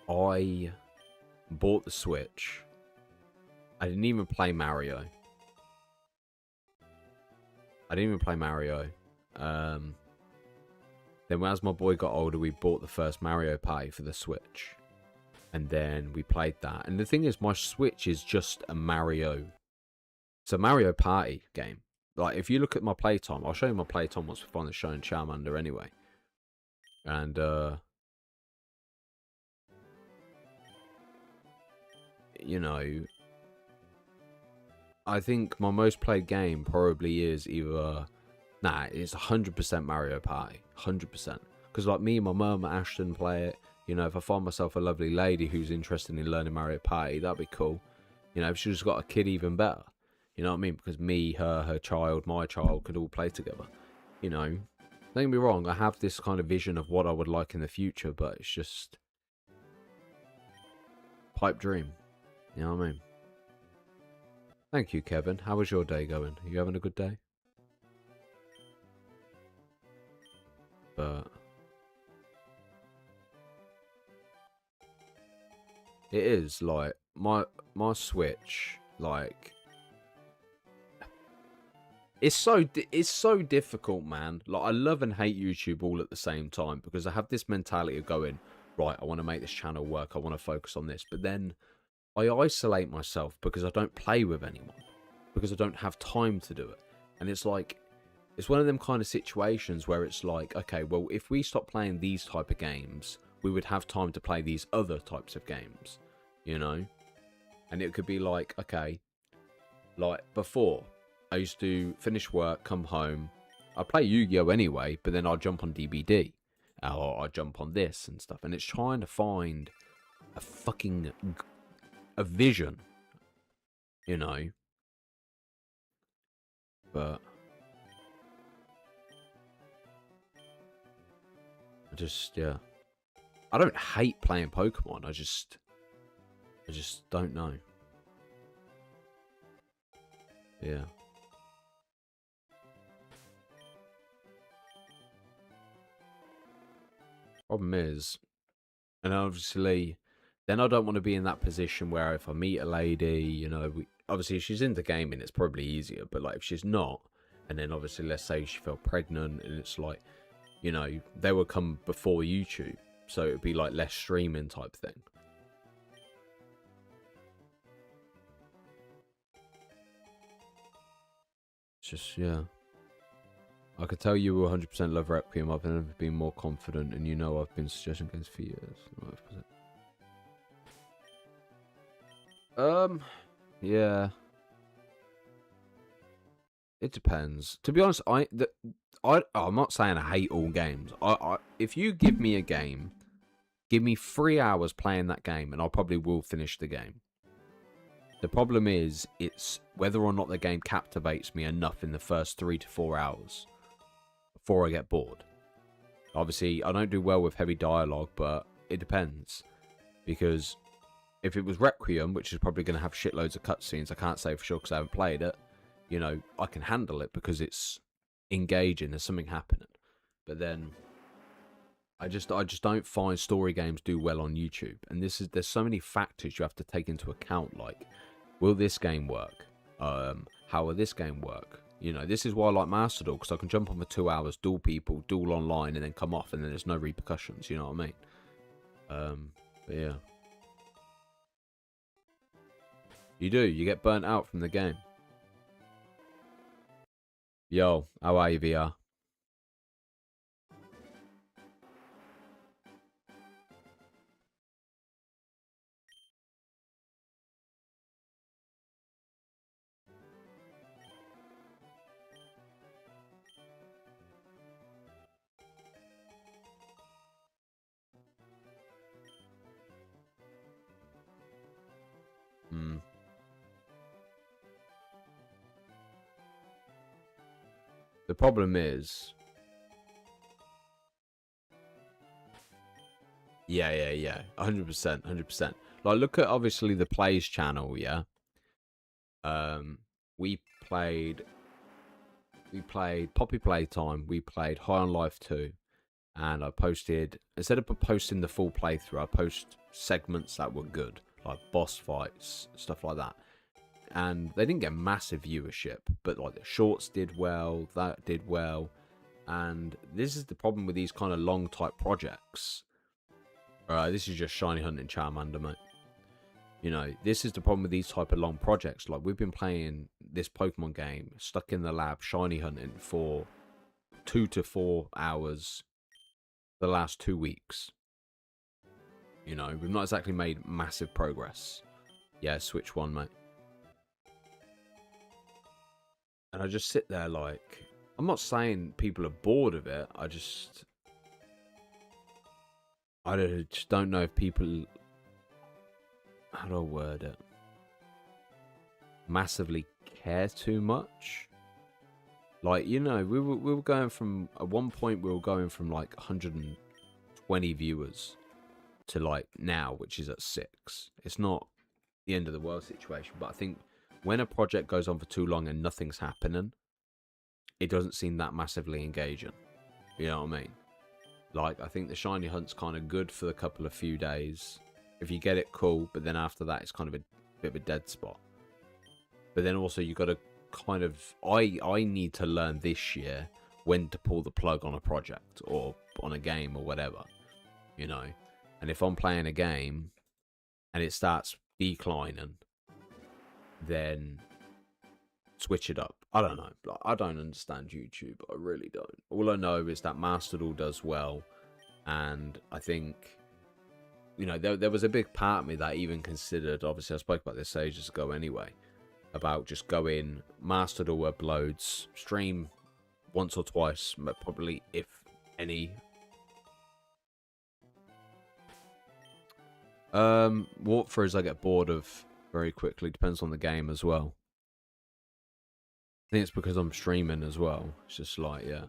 I bought the Switch, I didn't even play Mario. Then as my boy got older, we bought the first Mario Party for the Switch. And then we played that. And the thing is, my Switch is just a Mario. It's a Mario Party game. Like, if you look at my playtime, I'll show you my playtime once we find show in Charmander anyway. And, you know, I think my most played game probably is either... Nah, it's 100% Mario Party. 100%. Because, like, me and my mum, Ashton, play it. You know, if I find myself a lovely lady who's interested in learning Mario Party, that'd be cool. You know, if she's got a kid, even better. You know what I mean? Because me, her child, my child could all play together. You know, don't get me wrong, I have this kind of vision of what I would like in the future, but it's just... pipe dream. You know what I mean? Thank you, Kevin. How was your day going? Are you having a good day? But... it is, like, my Switch, like... It's so difficult, man. Like, I love and hate YouTube all at the same time, because I have this mentality of going, right, I want to make this channel work, I want to focus on this. But then I isolate myself because I don't play with anyone, because I don't have time to do it. And it's like, it's one of them kind of situations where it's like, okay, well, if we stop playing these type of games, we would have time to play these other types of games, you know? And it could be like, okay, like before, I used to finish work, come home, I'd play Yu-Gi-Oh! Anyway, but then I'd jump on DBD, or I'd jump on this and stuff, and it's trying to find a vision, you know? But... yeah. I don't hate playing Pokemon, I just don't know. Yeah. Problem is, and obviously, then I don't want to be in that position where if I meet a lady, you know, obviously if she's into gaming, it's probably easier, but like if she's not, and then obviously let's say she fell pregnant, and it's like, you know, they would come before YouTube, so it would be like less streaming type thing. It's just, yeah. I could tell you 100% love Requiem. I've never been more confident, and you know I've been suggesting games for years. 100%. Yeah. It depends. To be honest, I'm not saying I hate all games. If you give me a game, give me 3 hours playing that game, and I probably will finish the game. The problem is, it's whether or not the game captivates me enough in the first 3 to 4 hours before I get bored. Obviously, I don't do well with heavy dialogue, but it depends. Because if it was Requiem, which is probably going to have shitloads of cutscenes, I can't say for sure because I haven't played it, you know, I can handle it because it's engaging, there's something happening. But then I just don't find story games do well on YouTube. And there's so many factors you have to take into account, like, will this game work? How will this game work? You know, this is why I like Master Duel, because I can jump on for 2 hours, duel people, duel online, and then come off, and then there's no repercussions, you know what I mean? But yeah. You do. You get burnt out from the game. Yo, how are you, VR? Hmm. The problem is... Yeah. 100%, 100%. Like, look at, obviously, the Plays channel, yeah? We played Poppy Playtime, we played High on Life 2, and I posted, instead of posting the full playthrough, I post segments that were good, like boss fights, stuff like that. And they didn't get massive viewership, but like the shorts did well, that did well. And this is the problem with these kind of long type projects. This is just shiny hunting Charmander, mate. You know, this is the problem with these type of long projects. Like, we've been playing this Pokemon game, stuck in the lab, shiny hunting for 2 to 4 hours the last 2 weeks. You know, we've not exactly made massive progress. Yeah, Switch 1, mate. And I just sit there like, I'm not saying people are bored of it. I just don't know if people, how do I word it, massively care too much. Like, you know, we were going from, at one point we were going from like 120 viewers to like now, which is at 6. It's not the end of the world situation, but I think when a project goes on for too long and nothing's happening, it doesn't seem that massively engaging. You know what I mean? Like, I think the shiny hunt's kind of good for the few days. If you get it, cool, but then after that, it's kind of a bit of a dead spot. But then also, you got to kind of, I need to learn this year when to pull the plug on a project or on a game or whatever, you know. And if I'm playing a game and it starts declining, then switch it up. I don't know. I don't understand YouTube. I really don't. All I know is that Mastered All does well, and I think, you know, there was a big part of me that even considered, obviously I spoke about this ages ago anyway, about just going Mastered All uploads, stream once or twice, probably, if any. Walkthroughs I get bored of very quickly. Depends on the game as well. I think it's because I'm streaming as well. It's just like, yeah.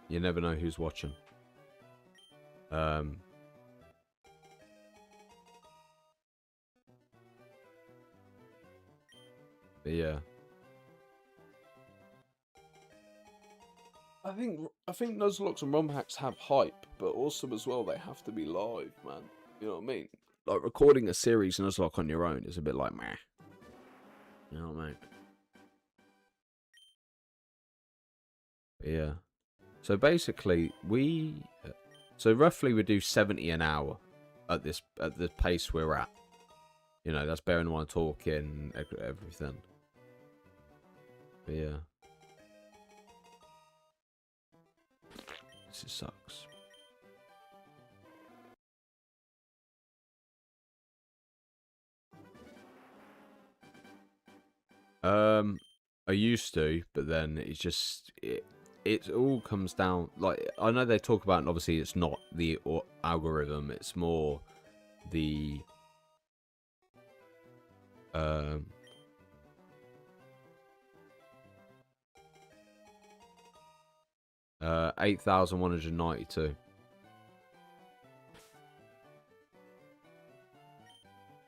You never know who's watching. But yeah. I think Nuzlocke and ROM hacks have hype, but also as well they have to be live, man. You know what I mean? Like, recording a series Nuzlocke on your own is a bit like meh. You know what I mean? But yeah. So basically, so roughly we do 70 an hour at the pace we're at. You know, that's bearing in mind talking, everything. But yeah. This sucks. I used to, but then it's just it all comes down, like, I know they talk about, and obviously it's not the algorithm, it's more the 8,192.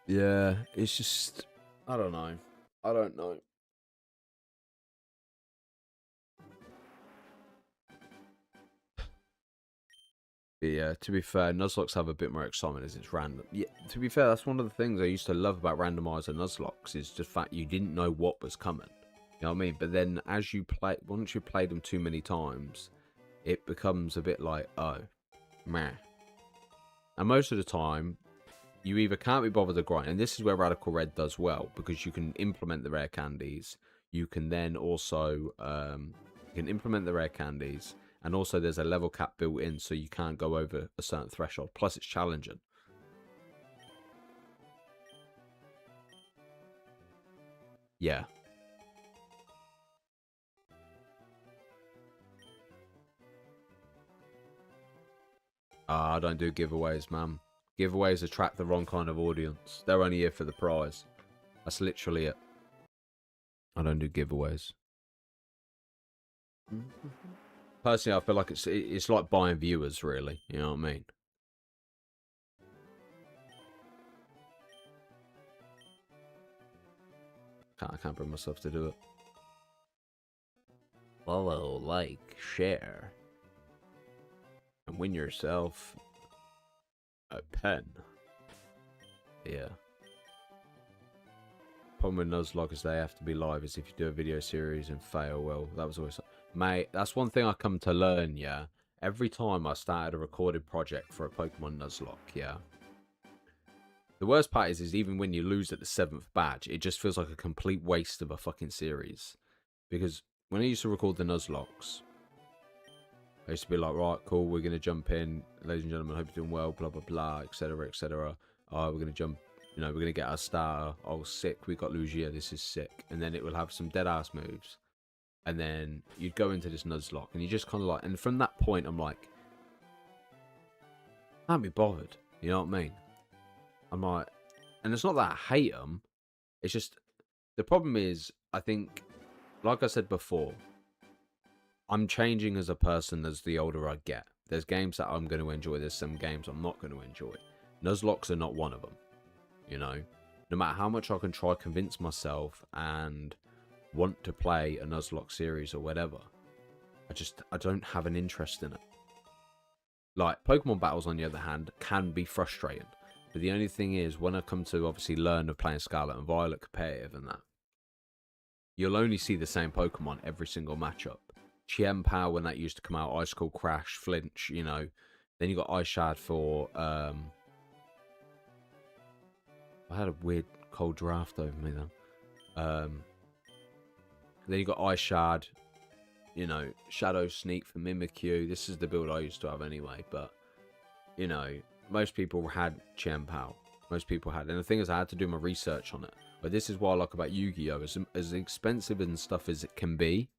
Yeah, it's just, I don't know. But yeah, to be fair, Nuzlocke have a bit more excitement as it's random. Yeah, to be fair, that's one of the things I used to love about randomizer Nuzlocke is the fact you didn't know what was coming. You know what I mean? But then as you play, once you play them too many times, it becomes a bit like, oh, meh. And most of the time, you either can't be bothered to grind, and this is where Radical Red does well, because you can implement the rare candies. You can then also implement the rare candies, and also there's a level cap built in, so you can't go over a certain threshold. Plus, it's challenging. Yeah. I don't do giveaways, man. Giveaways attract the wrong kind of audience. They're only here for the prize. That's literally it. I don't do giveaways. Personally, I feel like it's like buying viewers, really. You know what I mean? I can't bring myself to do it. Follow, like, share, and win yourself a pen. Yeah. Problem with Nuzlocke is they have to be live, is if you do a video series and fail, well, that was always... Mate, that's one thing I come to learn, yeah? Every time I started a recorded project for a Pokemon Nuzlocke, yeah? The worst part is even when you lose at the 7th badge, it just feels like a complete waste of a fucking series. Because when I used to record the Nuzlockes, I used to be like, right, cool, we're going to jump in. Ladies and gentlemen, hope you're doing well, blah, blah, blah, etc., etc. Oh, we're going to jump, you know, we're going to get our starter. Oh, sick, we got Lugia, this is sick. And then it will have some dead-ass moves. And then you'd go into this Nuzlocke, and you just kind of like... And from that point, I'm like, I can't be bothered. You know what I mean? I'm like... And it's not that I hate them. It's just... The problem is, I think, like I said before, I'm changing as a person as the older I get. There's games that I'm going to enjoy. There's some games I'm not going to enjoy. Nuzlocks are not one of them. You know? No matter how much I can try convince myself and want to play a Nuzlocke series or whatever, I don't have an interest in it. Like, Pokemon battles, on the other hand, can be frustrating. But the only thing is, when I come to obviously learn of playing Scarlet and Violet competitive and that, you'll only see the same Pokemon every single matchup. Chien-Pao, when that used to come out, Ice Cold Crash, Flinch, you know. Then you got Ice Shard for... I had a weird cold draft over me then. Then you got Ice Shard, you know, Shadow Sneak for Mimikyu. This is the build I used to have anyway, but, you know, most people had Chien-Pao. Most people had. And the thing is, I had to do my research on it. But this is what I like about Yu-Gi-Oh! As expensive and stuff as it can be,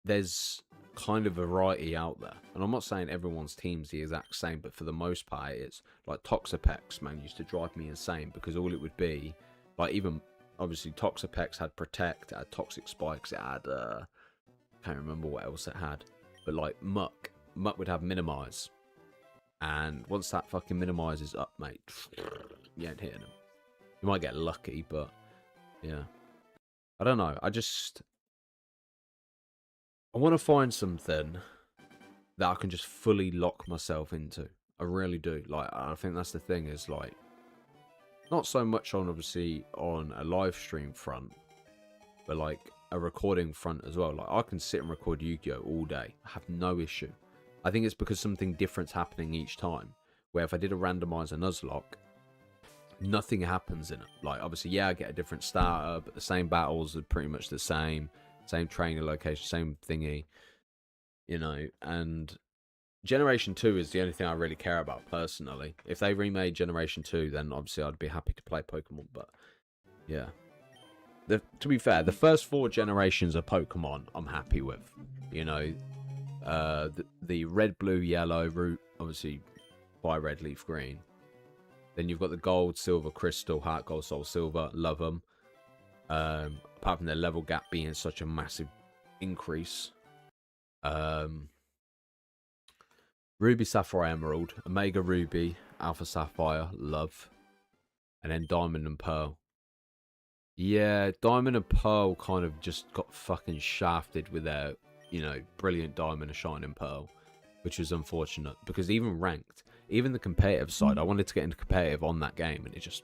there's kind of variety out there. And I'm not saying everyone's team's the exact same, but for the most part, it's like Toxapex, man, used to drive me insane, because all it would be, like, even... Obviously, Toxapex had Protect, it had Toxic Spikes, it had, I can't remember what else it had. But, like, Muck would have Minimize. And once that fucking Minimize is up, mate, you ain't hitting him. You might get lucky, but, yeah. I don't know, I want to find something that I can just fully lock myself into. I really do. Like, I think that's the thing, is, like, not so much on, obviously, on a live stream front, but like a recording front as well. Like, I can sit and record Yu-Gi-Oh! All day. I have no issue. I think it's because something different's happening each time. Where if I did a randomizer Nuzlocke, nothing happens in it. Like, obviously, yeah, I get a different starter, but the same battles are pretty much the same. Same training location, same thingy. You know, and... Generation 2 is the only thing I really care about, personally. If they remade Generation 2, then obviously I'd be happy to play Pokemon, but yeah. To be fair, the first 4 generations of Pokemon I'm happy with. You know, the red, blue, yellow route, obviously Fire Red, Leaf Green. Then you've got the Gold, Silver, Crystal, Heart Gold, Soul Silver, love them. Apart from their level gap being such a massive increase. Ruby, Sapphire, Emerald, Omega Ruby, Alpha Sapphire, love. And then Diamond and Pearl. Yeah, Diamond and Pearl kind of just got fucking shafted with their, you know, brilliant Diamond and Shining Pearl. which was unfortunate because even ranked, even the competitive side, I wanted to get into competitive on that game, and it just,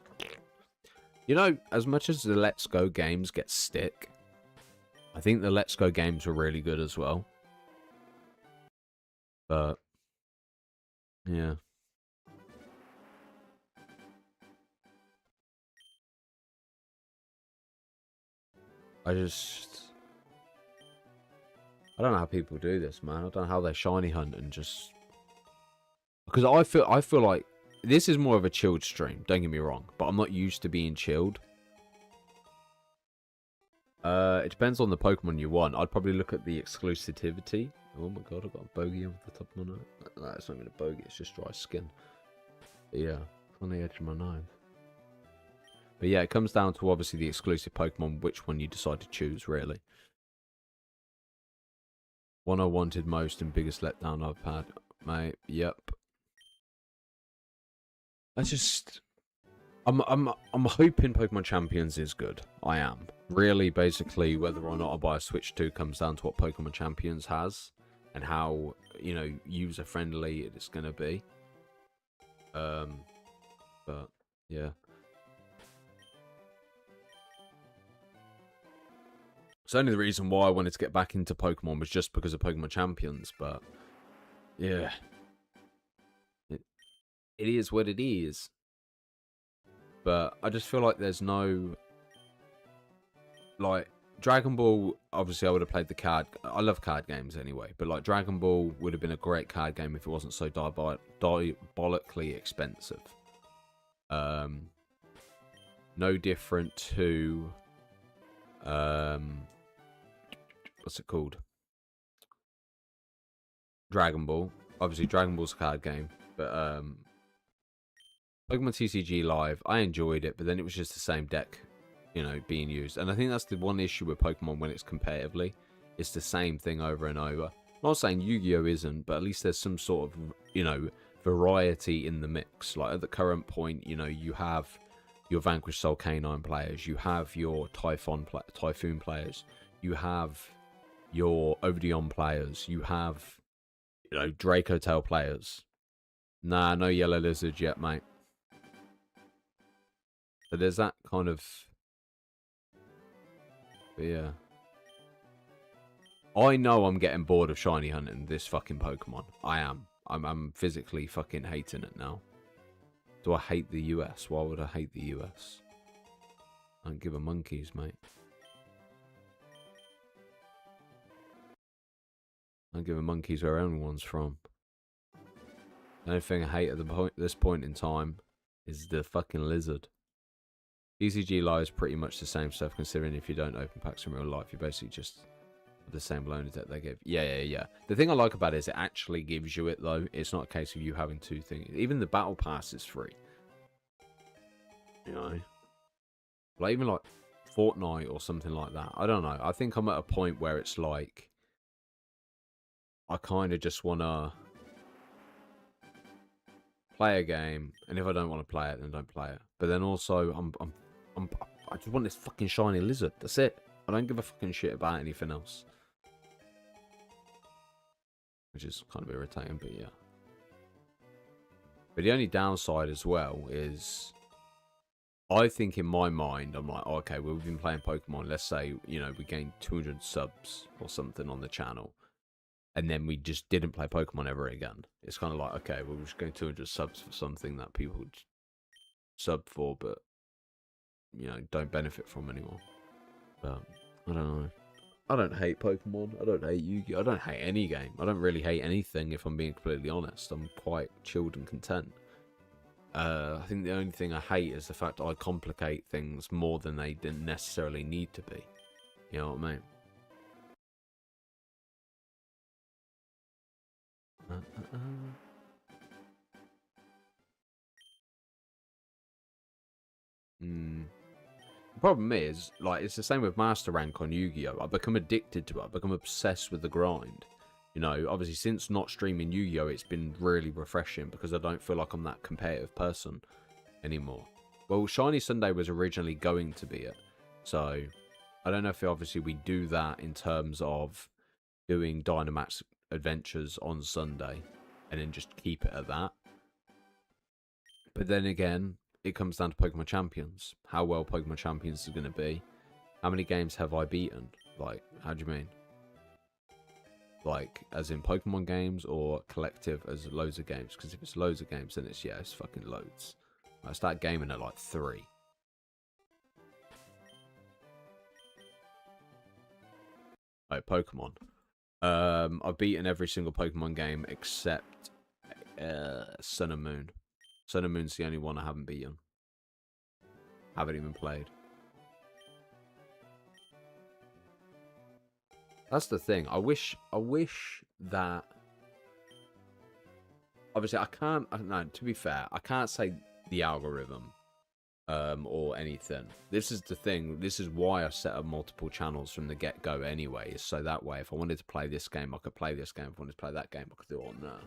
you know, as much as the Let's Go games get stick, I think the Let's Go games were really good as well. But yeah. I don't know how people do this, man. I don't know how they shiny hunt and just, because I feel like this is more of a chilled stream. Don't get me wrong, but I'm not used to being chilled. It depends on the Pokemon you want. I'd probably look at the exclusivity. Oh my god, I've got a bogey on the top of my nose. No, it's not even a bogey. It's just dry skin. But yeah, on the edge of my nose. But yeah, it comes down to obviously the exclusive Pokemon, which one you decide to choose, really. One I wanted most and biggest letdown I've had, mate. Yep. I just, I'm hoping Pokemon Champions is good. I am. Really, basically, whether or not I buy a Switch 2 comes down to what Pokemon Champions has and how, you know, user friendly it's gonna be. But yeah. It's only the reason why I wanted to get back into Pokemon was just because of Pokemon Champions, but yeah. It is what it is. But I just feel like there's no, like, Dragon Ball, obviously I would have played the card. I love card games anyway, but like Dragon Ball would have been a great card game if it wasn't so diabolically expensive. No different to what's it called? Dragon Ball. Obviously, Dragon Ball's a card game, but Pokemon TCG Live, I enjoyed it, but then it was just the same deck, you know, being used. And I think that's the one issue with Pokemon when it's competitively. It's the same thing over and over. I'm not saying Yu-Gi-Oh! Isn't, but at least there's some sort of, you know, variety in the mix. Like, at the current point, you know, you have your Vanquish Soul Canine players, you have your Typhoon players, you have your Overdion players, you have, you know, Draco Tail players. Nah, no Yellow Lizard yet, mate. But there's that kind of, but yeah. I know I'm getting bored of shiny hunting this fucking Pokemon. I am. I'm physically fucking hating it now. Do I hate the US? Why would I hate the US? I don't give a monkeys, mate. I don't give a monkeys where anyone's from. The only thing I hate at this point in time is the fucking lizard. TCG Live is pretty much the same stuff, considering if you don't open packs in real life, you basically just have the same loaners that they give. Yeah. The thing I like about it is it actually gives you it, though. It's not a case of you having two things. Even the Battle Pass is free. You know? Like, even like Fortnite or something like that. I don't know. I think I'm at a point where it's like, I kind of just want to play a game, and if I don't want to play it, then don't play it. But then also, I just want this fucking shiny lizard. That's it. I don't give a fucking shit about anything else. Which is kind of irritating, but yeah. But the only downside as well is, I think in my mind, I'm like, oh, okay, well, we've been playing Pokemon. Let's say, you know, we gained 200 subs or something on the channel. And then we just didn't play Pokemon ever again. It's kind of like, okay, well, we're just going 200 subs for something that people would sub for, but, you know, don't benefit from anymore. But, I don't know. I don't hate Pokemon. I don't hate Yu-Gi-Oh! I don't hate any game. I don't really hate anything, if I'm being completely honest. I'm quite chilled and content. I think the only thing I hate is the fact that I complicate things more than they didn't necessarily need to be. You know what I mean? The problem is, like, it's the same with Master Rank on Yu-Gi-Oh! I become addicted to it. I become obsessed with the grind. You know, obviously, since not streaming Yu-Gi-Oh! It's been really refreshing because I don't feel like I'm that competitive person anymore. Well, Shiny Sunday was originally going to be it. So, I don't know if obviously we do that in terms of doing Dynamax adventures on Sunday and then just keep it at that. But then again, it comes down to Pokemon Champions. How well Pokemon Champions is going to be. How many games have I beaten? Like, how do you mean? Like, as in Pokemon games or collective as loads of games? Because if it's loads of games, then it's, yeah, it's fucking loads. I start gaming at like 3. Like, Pokemon. I've beaten every single Pokemon game except Sun and Moon. Sun and Moon's the only one I haven't beaten. Haven't even played. That's the thing. I wish that... Obviously, I can't... No, to be fair, I can't say the algorithm or anything. This is the thing. This is why I set up multiple channels from the get-go anyway. So that way, if I wanted to play this game, I could play this game. If I wanted to play that game, I could do it on there.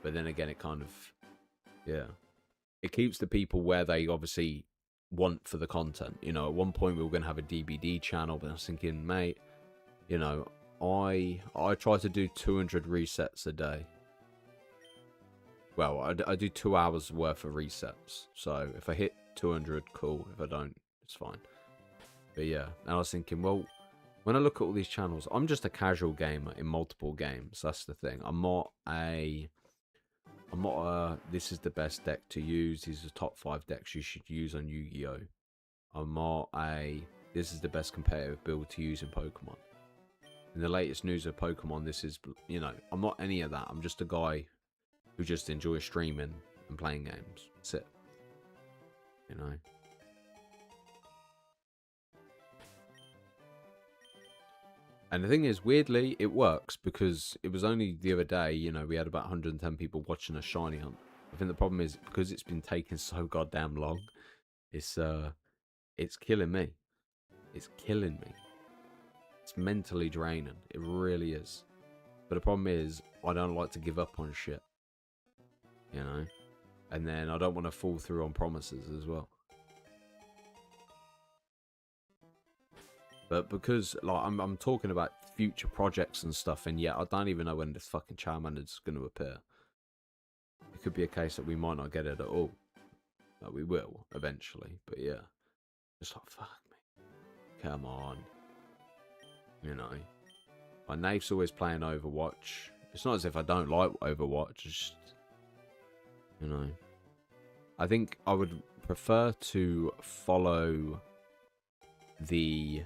But then again, it kind of... Yeah. It keeps the people where they obviously want for the content. You know, at one point, we were going to have a DBD channel, but I was thinking, mate... You know, I try to do 200 resets a day. Well, I do 2 hours worth of resets. So if I hit 200, cool. If I don't, it's fine. But yeah, and I was thinking, well, when I look at all these channels, I'm just a casual gamer in multiple games. That's the thing. I'm not a this is the best deck to use. These are top 5 decks you should use on Yu-Gi-Oh. I'm not a this is the best competitive build to use in Pokemon. In the latest news of Pokemon, this is, you know, I'm not any of that. I'm just a guy who just enjoys streaming and playing games. That's it. You know. And the thing is, weirdly, it works because it was only the other day, you know, we had about 110 people watching a shiny hunt. I think the problem is because it's been taking so goddamn long, it's killing me. It's killing me. It's mentally draining. It really is. But the problem is, I don't like to give up on shit. You know? And then I don't want to fall through on promises as well. But because, like, I'm talking about future projects and stuff, and yet I don't even know when this fucking Charmander's going to appear. It could be a case that we might not get it at all. But we will, eventually. But yeah. Just like, fuck me. Come on. You know, my Nate's always playing Overwatch. It's not as if I don't like Overwatch. It's just, you know, I think I would prefer to follow the...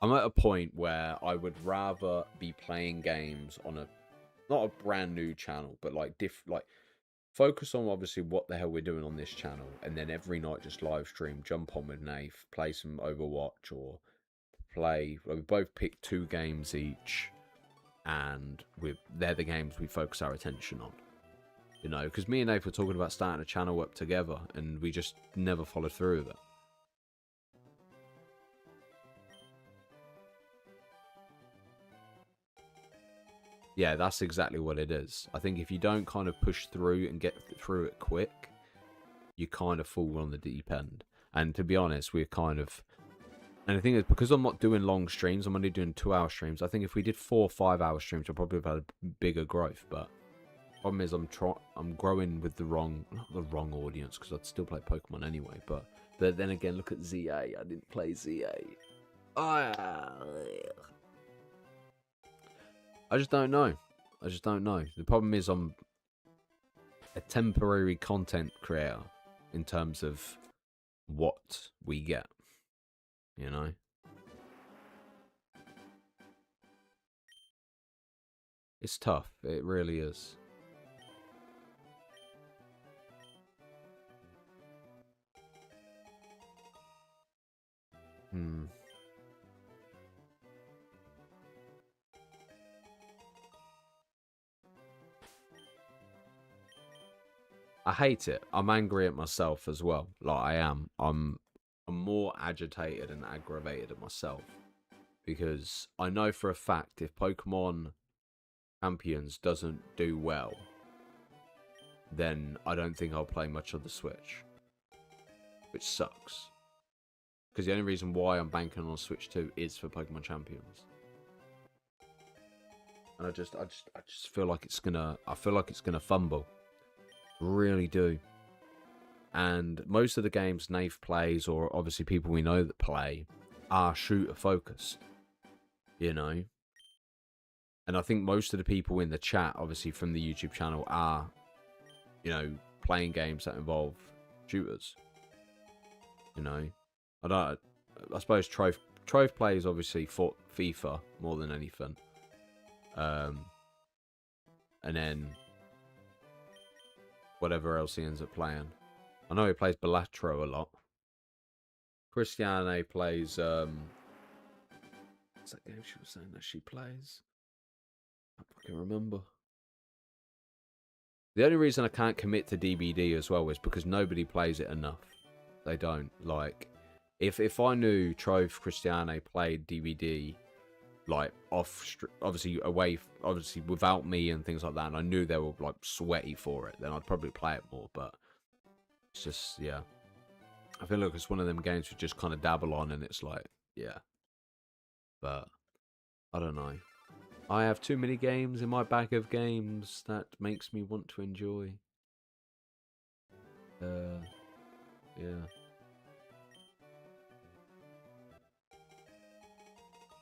I'm at a point where I would rather be playing games on a, not a brand new channel, but like focus on obviously what the hell we're doing on this channel, and then every night just live stream, jump on with Nate, play some Overwatch or play. We both pick 2 games each, and they're the games we focus our attention on. You know, because me and Nate were talking about starting a channel up together, and we just never followed through with it. Yeah, that's exactly what it is. I think if you don't kind of push through and get through it quick, you kind of fall on the deep end. And to be honest, we're kind of... And the thing is, because I'm not doing long streams, I'm only doing 2-hour streams. I think if we did 4 or 5-hour streams, I'd probably have had a bigger growth. But the problem is, I'm growing with not the wrong audience, because I'd still play Pokemon anyway. But then again, look at ZA. I didn't play ZA. I just don't know. The problem is, I'm a temporary content creator in terms of what we get. You know? It's tough. It really is. I hate it. I'm angry at myself as well. Like, I am. I'm more agitated and aggravated at myself. Because I know for a fact if Pokemon Champions doesn't do well, then I don't think I'll play much on the Switch. Which sucks. Because the only reason why I'm banking on Switch 2 is for Pokemon Champions. and I just feel like it's gonna. I feel like it's gonna fumble. Really do. And most of the games Nath plays, or obviously people we know that play, are shooter focused. You know. And I think most of the people in the chat, obviously from the YouTube channel, are, you know, playing games that involve shooters. You know, I suppose Trove plays obviously for FIFA more than anything. And then whatever else he ends up playing. I know he plays Balatro a lot. Christiane plays what's that game she was saying that she plays? I can't remember. The only reason I can't commit to DBD as well is because nobody plays it enough. They don't. Like, if I knew Trove Christiane played DBD, like, obviously away, obviously without me and things like that, and I knew they were, like, sweaty for it, then I'd probably play it more, but it's just, yeah. I feel like it's one of them games we just kind of dabble on, and it's like, yeah. But, I don't know. I have too many games in my bag of games that makes me want to enjoy. Yeah.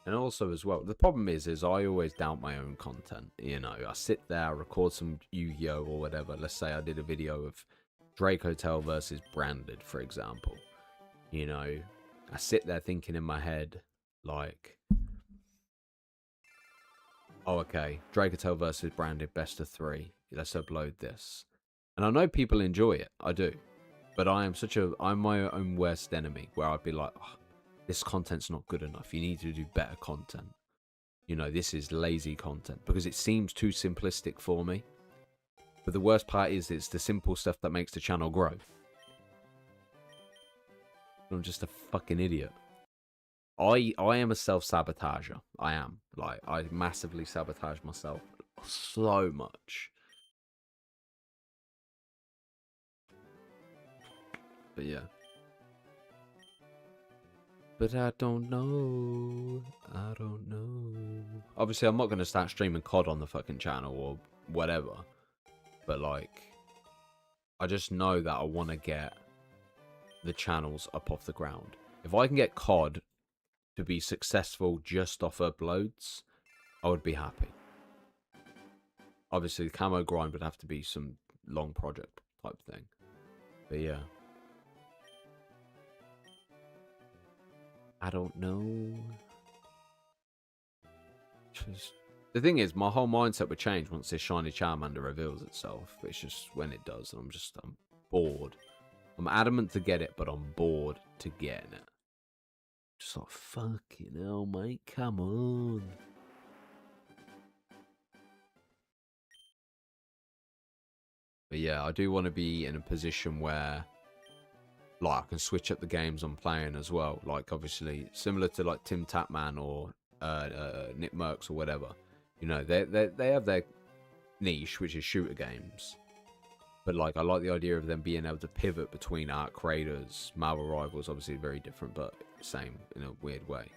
And also as well, the problem is I always doubt my own content. You know, I sit there, I record some Yu-Gi-Oh or whatever. Let's say I did a video of Drake Hotel versus Branded, for example. You know, I sit there thinking in my head, like, oh, okay, Drake Hotel versus Branded, best of 3. Let's upload this. And I know people enjoy it, I do. But I'm my own worst enemy, where I'd be like, oh, this content's not good enough. You need to do better content. You know, this is lazy content, because it seems too simplistic for me. But the worst part is it's the simple stuff that makes the channel grow. I'm just a fucking idiot. I am a self-sabotager. I am. Like, I massively sabotage myself so much. But yeah. But I don't know. I don't know. Obviously, I'm not going to start streaming COD on the fucking channel or whatever. But, like, I just know that I want to get the channels up off the ground. If I can get COD to be successful just off uploads, I would be happy. Obviously, the camo grind would have to be some long project type thing. But yeah. I don't know. Just, the thing is, my whole mindset would change once this shiny Charmander reveals itself. It's just when it does, I'm bored. I'm adamant to get it, but I'm bored to getting it. Just like, fucking hell, mate, come on. But yeah, I do want to be in a position where, like, I can switch up the games I'm playing as well. Like, obviously, similar to, like, Tim Tatman or Nick Merckx or whatever. You know, they have their niche, which is shooter games. But, like, I like the idea of them being able to pivot between Arc Raiders, Marvel Rivals, obviously very different, but same in a weird way.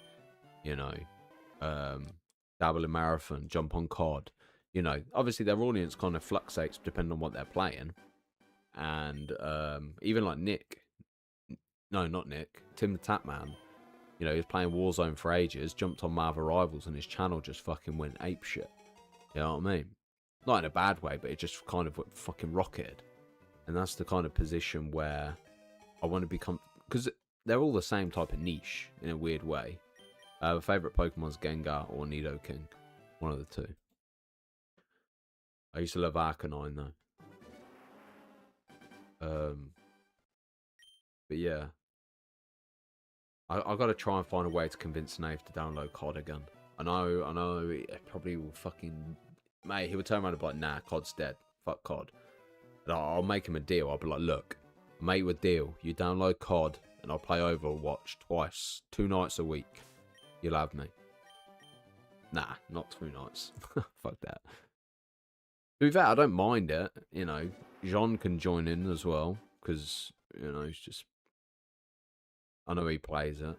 You know, dabble in Marathon, jump on COD. You know, obviously their audience kind of fluctuates depending on what they're playing. And even like Nick. No, not Nick. Tim the Tatman. You know, he was playing Warzone for ages, jumped on Marvel Rivals, and his channel just fucking went apeshit. You know what I mean? Not in a bad way, but it just kind of fucking rocketed. And that's the kind of position where I want to become... Because they're all the same type of niche, in a weird way. My favourite Pokemon's Gengar or Nidoking. One of the two. I used to love Arcanine, though. But yeah. I got to try and find a way to convince Nave to download COD again. I know, it probably will fucking... Mate, he would turn around and be like, nah, COD's dead. Fuck COD. But I'll make him a deal. I'll be like, look, I'll make you a deal. You download COD, and I'll play Overwatch twice, 2 nights a week. You'll have me. Nah, not 2 nights. Fuck that. To be fair, I don't mind it. You know, Jean can join in as well, because, you know, he's just... I know he plays it.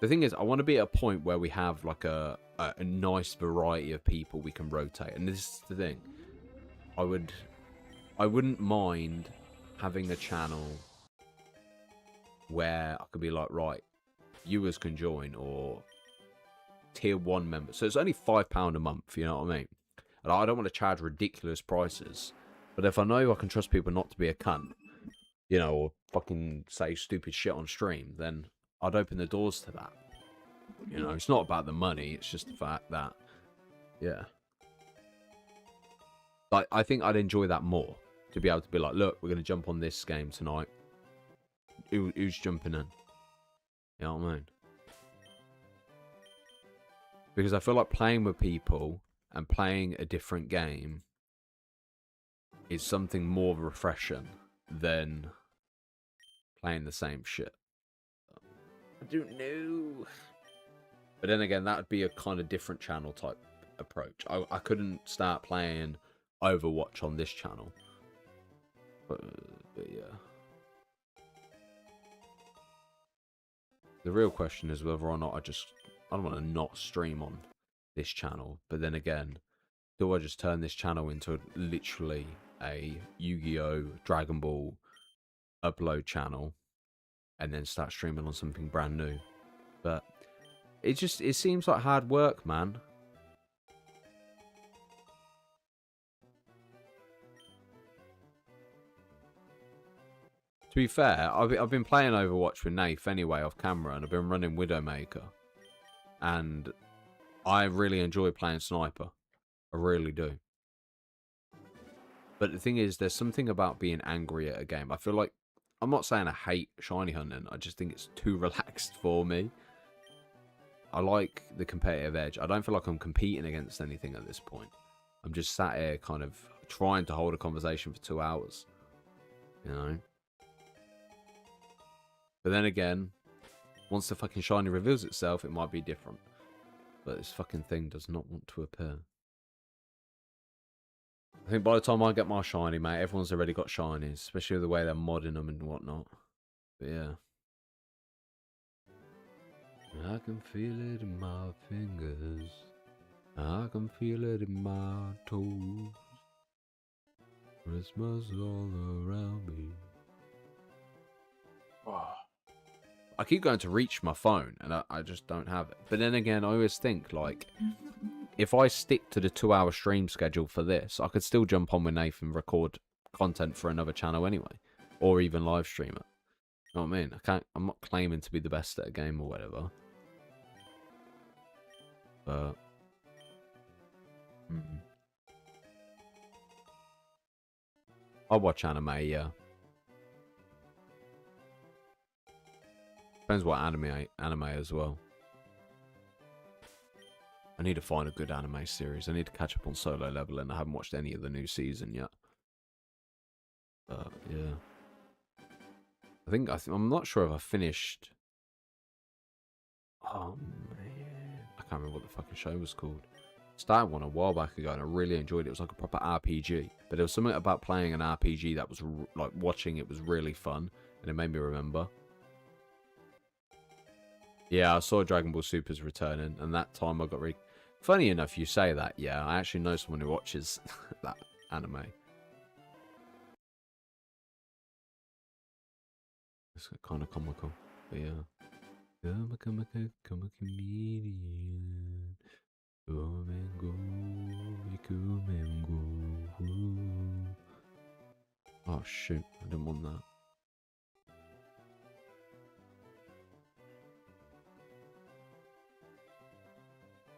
The thing is, I want to be at a point where we have like a nice variety of people we can rotate. And this is the thing. I wouldn't mind having a channel where I could be like, right, viewers can join, or tier 1 members. So it's only £5 a month, you know what I mean? And I don't want to charge ridiculous prices. But if I know I can trust people not to be a cunt, you know, or fucking say stupid shit on stream, then I'd open the doors to that. You know, it's not about the money, it's just the fact that, yeah. Like, I think I'd enjoy that more, to be able to be like, look, we're going to jump on this game tonight. Who's jumping in? You know what I mean? Because I feel like playing with people and playing a different game is something more refreshing than playing the same shit. I don't know. But then again, that would be a kind of different channel type approach. I couldn't start playing Overwatch on this channel. But yeah. The real question is whether or not I don't want to not stream on this channel. But then again, do I just turn this channel into literally a Yu-Gi-Oh! Dragon Ball upload channel and then start streaming on something brand new? But it seems like hard work, man. To be fair, I've been playing Overwatch with Nath anyway off camera, and I've been running Widowmaker, and I really enjoy playing Sniper. I really do. But the thing is, there's something about being angry at a game. I feel like, I'm not saying I hate shiny hunting, I just think it's too relaxed for me. I like the competitive edge. I don't feel like I'm competing against anything at this point. I'm just sat here kind of trying to hold a conversation for 2 hours. You know? But then again, once the fucking shiny reveals itself, it might be different. But this fucking thing does not want to appear. I think by the time I get my shiny, mate, everyone's already got shinies. Especially the way they're modding them and whatnot. But yeah. I can feel it in my fingers. I can feel it in my toes. Christmas all around me. Oh. I keep going to reach my phone and I just don't have it. But then again, I always think, like, if I stick to the 2-hour stream schedule for this, I could still jump on with Nathan and record content for another channel anyway. Or even live stream it. You know what I mean? I'm not claiming to be the best at a game or whatever. But I watch anime, yeah. Depends what anime as well. I need to find a good anime series. I need to catch up on Solo Leveling. I haven't watched any of the new season yet. But yeah. I'm not sure if I finished. Oh man, I can't remember what the fucking show was called. Started one a while back ago and I really enjoyed it. It was like a proper RPG, but there was something about playing an RPG that was like watching it was really fun, and it made me remember. Yeah, I saw Dragon Ball Super's returning, and that time I got really. Funny enough, you say that. Yeah, I actually know someone who watches that anime. It's kind of comical, but yeah. Come a comedian. Come and go, come and go. Oh shoot, I didn't want that.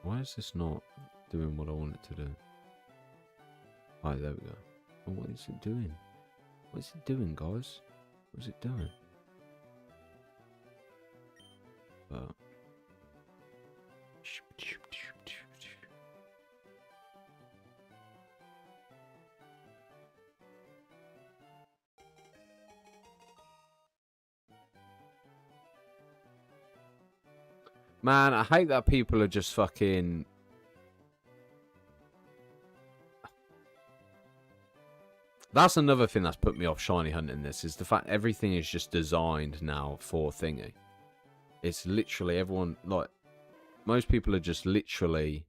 Why is this not doing what I want it to do? Oh, there we go. Oh, what is it doing? What is it doing, guys? What is it doing? But man, I hate that people are just fucking. That's another thing that's put me off shiny hunting this, is the fact everything is just designed now for thingy. It's literally everyone, like, most people are just literally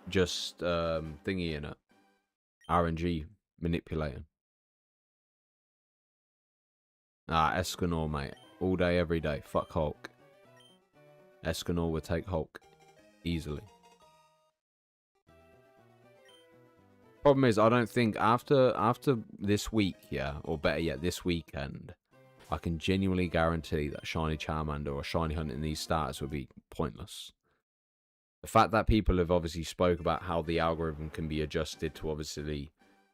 just thingy in it. RNG manipulating. Escanor, mate. All day, every day. Fuck Hulk. Escanor would take Hulk easily. Problem is, I don't think after this week, yeah, or better yet, this weekend, I can genuinely guarantee that shiny Charmander or shiny hunting these starters would be pointless. The fact that people have obviously spoke about how the algorithm can be adjusted to obviously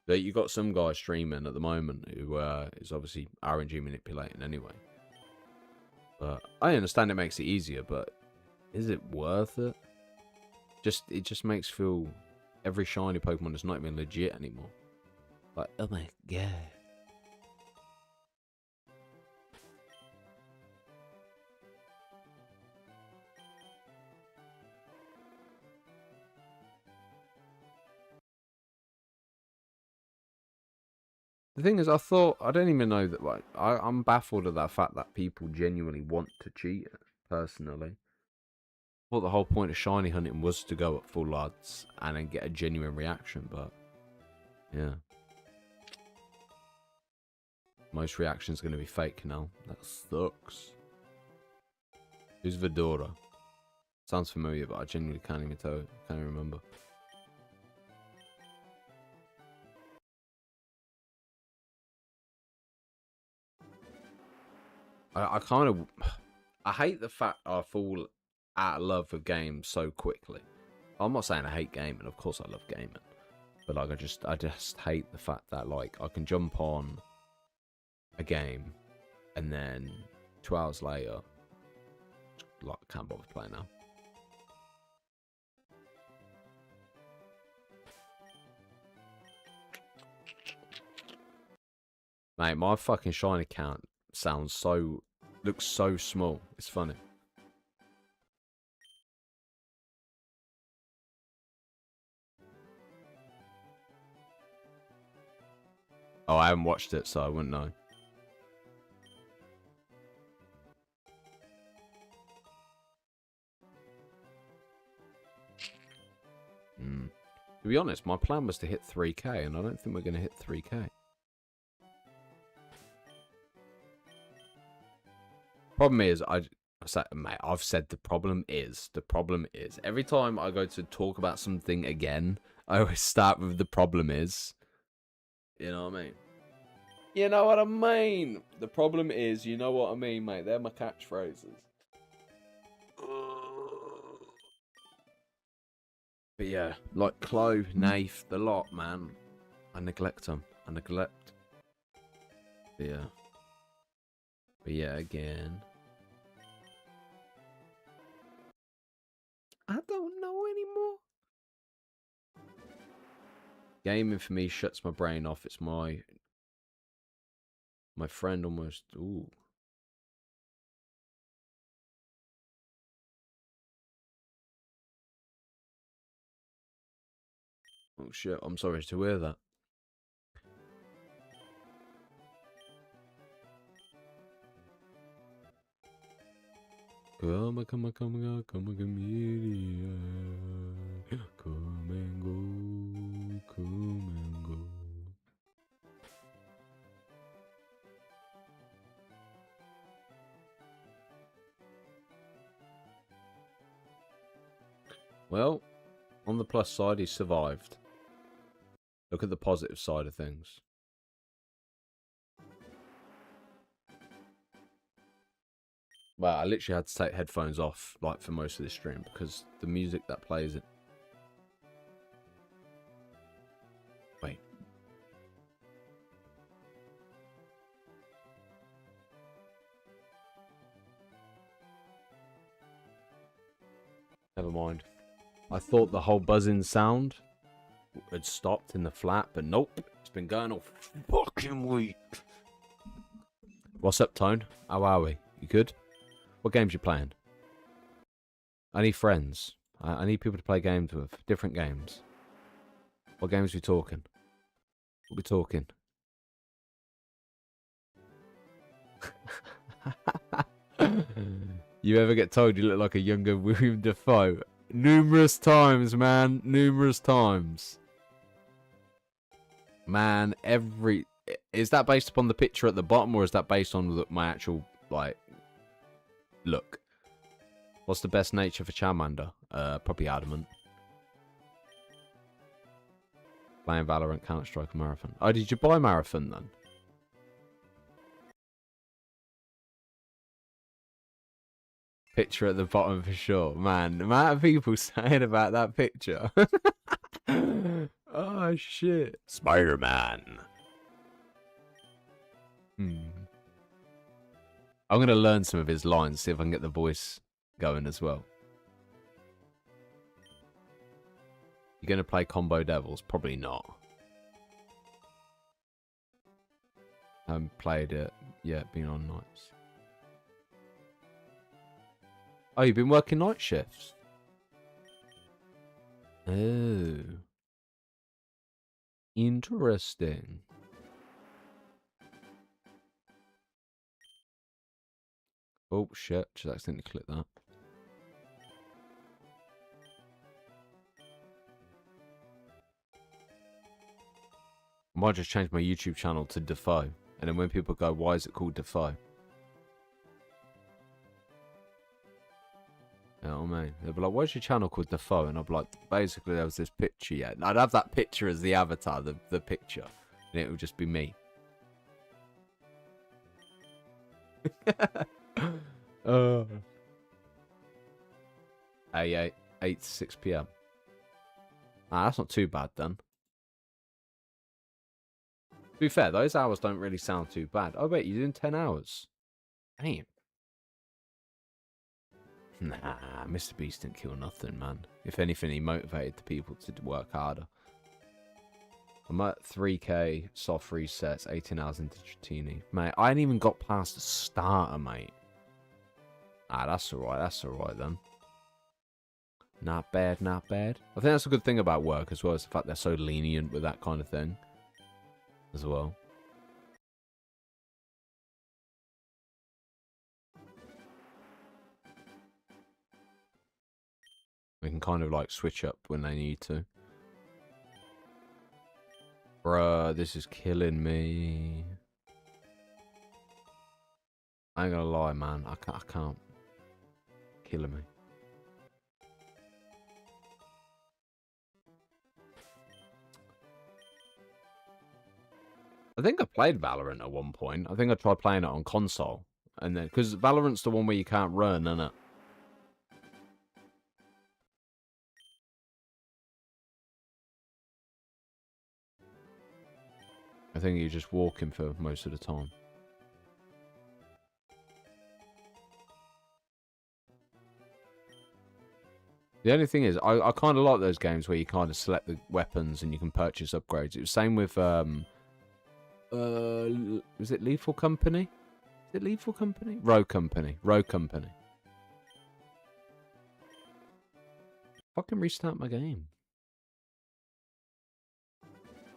that you got some guy streaming at the moment who is obviously RNG manipulating anyway. But I understand it makes it easier, but is it worth it? It just makes feel every shiny Pokemon is not even legit anymore. Like, oh my god. The thing is, I don't even know that, like, I'm baffled at that fact that people genuinely want to cheat, personally. I thought the whole point of shiny hunting was to go at full odds and then get a genuine reaction, but yeah. Most reactions are going to be fake now. That sucks. Who's Vidora? Sounds familiar, but I genuinely can't even tell. Can't even remember. I kind of... I hate the fact I fall out of love with games so quickly. I'm not saying I hate gaming. Of course I love gaming. But like, I just hate the fact that, like, I can jump on a game and then 2 hours later, like, I can't bother playing now. Mate, my fucking shiny count looks so small. It's funny. Oh, I haven't watched it, so I wouldn't know. To be honest, my plan was to hit 3k, and I don't think we're going to hit 3k. Problem is, mate, I've said the problem is, every time I go to talk about something again, I always start with the problem is. You know what I mean? You know what I mean? The problem is, you know what I mean, mate? They're my catchphrases. But yeah, like Clo, Nath, the lot, man. I neglect them. I neglect. But yeah. But yeah, again. I don't know anymore. Gaming for me shuts my brain off. It's my friend almost. Ooh. Oh shit, I'm sorry to hear that. Come and go. Come and go. Well, on the plus side, he survived. Look at the positive side of things. Well, I literally had to take headphones off, like, for most of this stream, because the music that plays it. Wait. Never mind. I thought the whole buzzing sound had stopped in the flat, but nope. It's been going all fucking week. What's up, Tone? How are we? You good? What games you playing? I need friends. I need people to play games with. Different games. What games are we talking? What are we talking? You ever get told you look like a younger William Dafoe? Numerous times, man. Numerous times. Man, is that based upon the picture at the bottom, or is that based on my actual, like, look? What's the best nature for Charmander? Probably adamant. Playing Valorant, Counter-Strike, Marathon. Oh, did you buy Marathon then? Picture at the bottom for sure. Man, the amount of people saying about that picture. Oh, shit. Spider-Man. I'm going to learn some of his lines, see if I can get the voice going as well. You're going to play Combo Devils? Probably not. I haven't played it yet, been on nights. Oh, you've been working night shifts? Oh. Interesting. Oh, shit. Just accidentally clicked that. I might just change my YouTube channel to Defoe. And then when people go, why is it called Defoe? You know what I mean? They'll be like, why's your channel called Defoe? And I'll be like, basically, there was this picture yet. And I'd have that picture as the avatar, the picture. And it would just be me. Hey, 8 to 6 p.m. Ah, that's not too bad then. To be fair, those hours don't really sound too bad. Oh, wait, you're doing 10 hours? Damn. Nah, Mr. Beast didn't kill nothing, man. If anything, he motivated the people to work harder. I'm at 3k, soft resets, 18 hours into Dratini. Mate, I ain't even got past the starter, mate. Ah, that's alright then. Not bad, not bad. I think that's a good thing about work as well, is the fact they're so lenient with that kind of thing. As well. We can kind of like switch up when they need to. Bruh, this is killing me. I ain't gonna lie, man. I can't. Killing me. I think I played Valorant at one point. I think I tried playing it on console. And then, because Valorant's the one where you can't run, isn't it? I think you're just walking for most of the time. The only thing is, I kind of like those games where you kind of select the weapons and you can purchase upgrades. It was same with, was it Lethal Company? Is it Lethal Company? Rogue Company. Rogue Company. Fucking restart my game.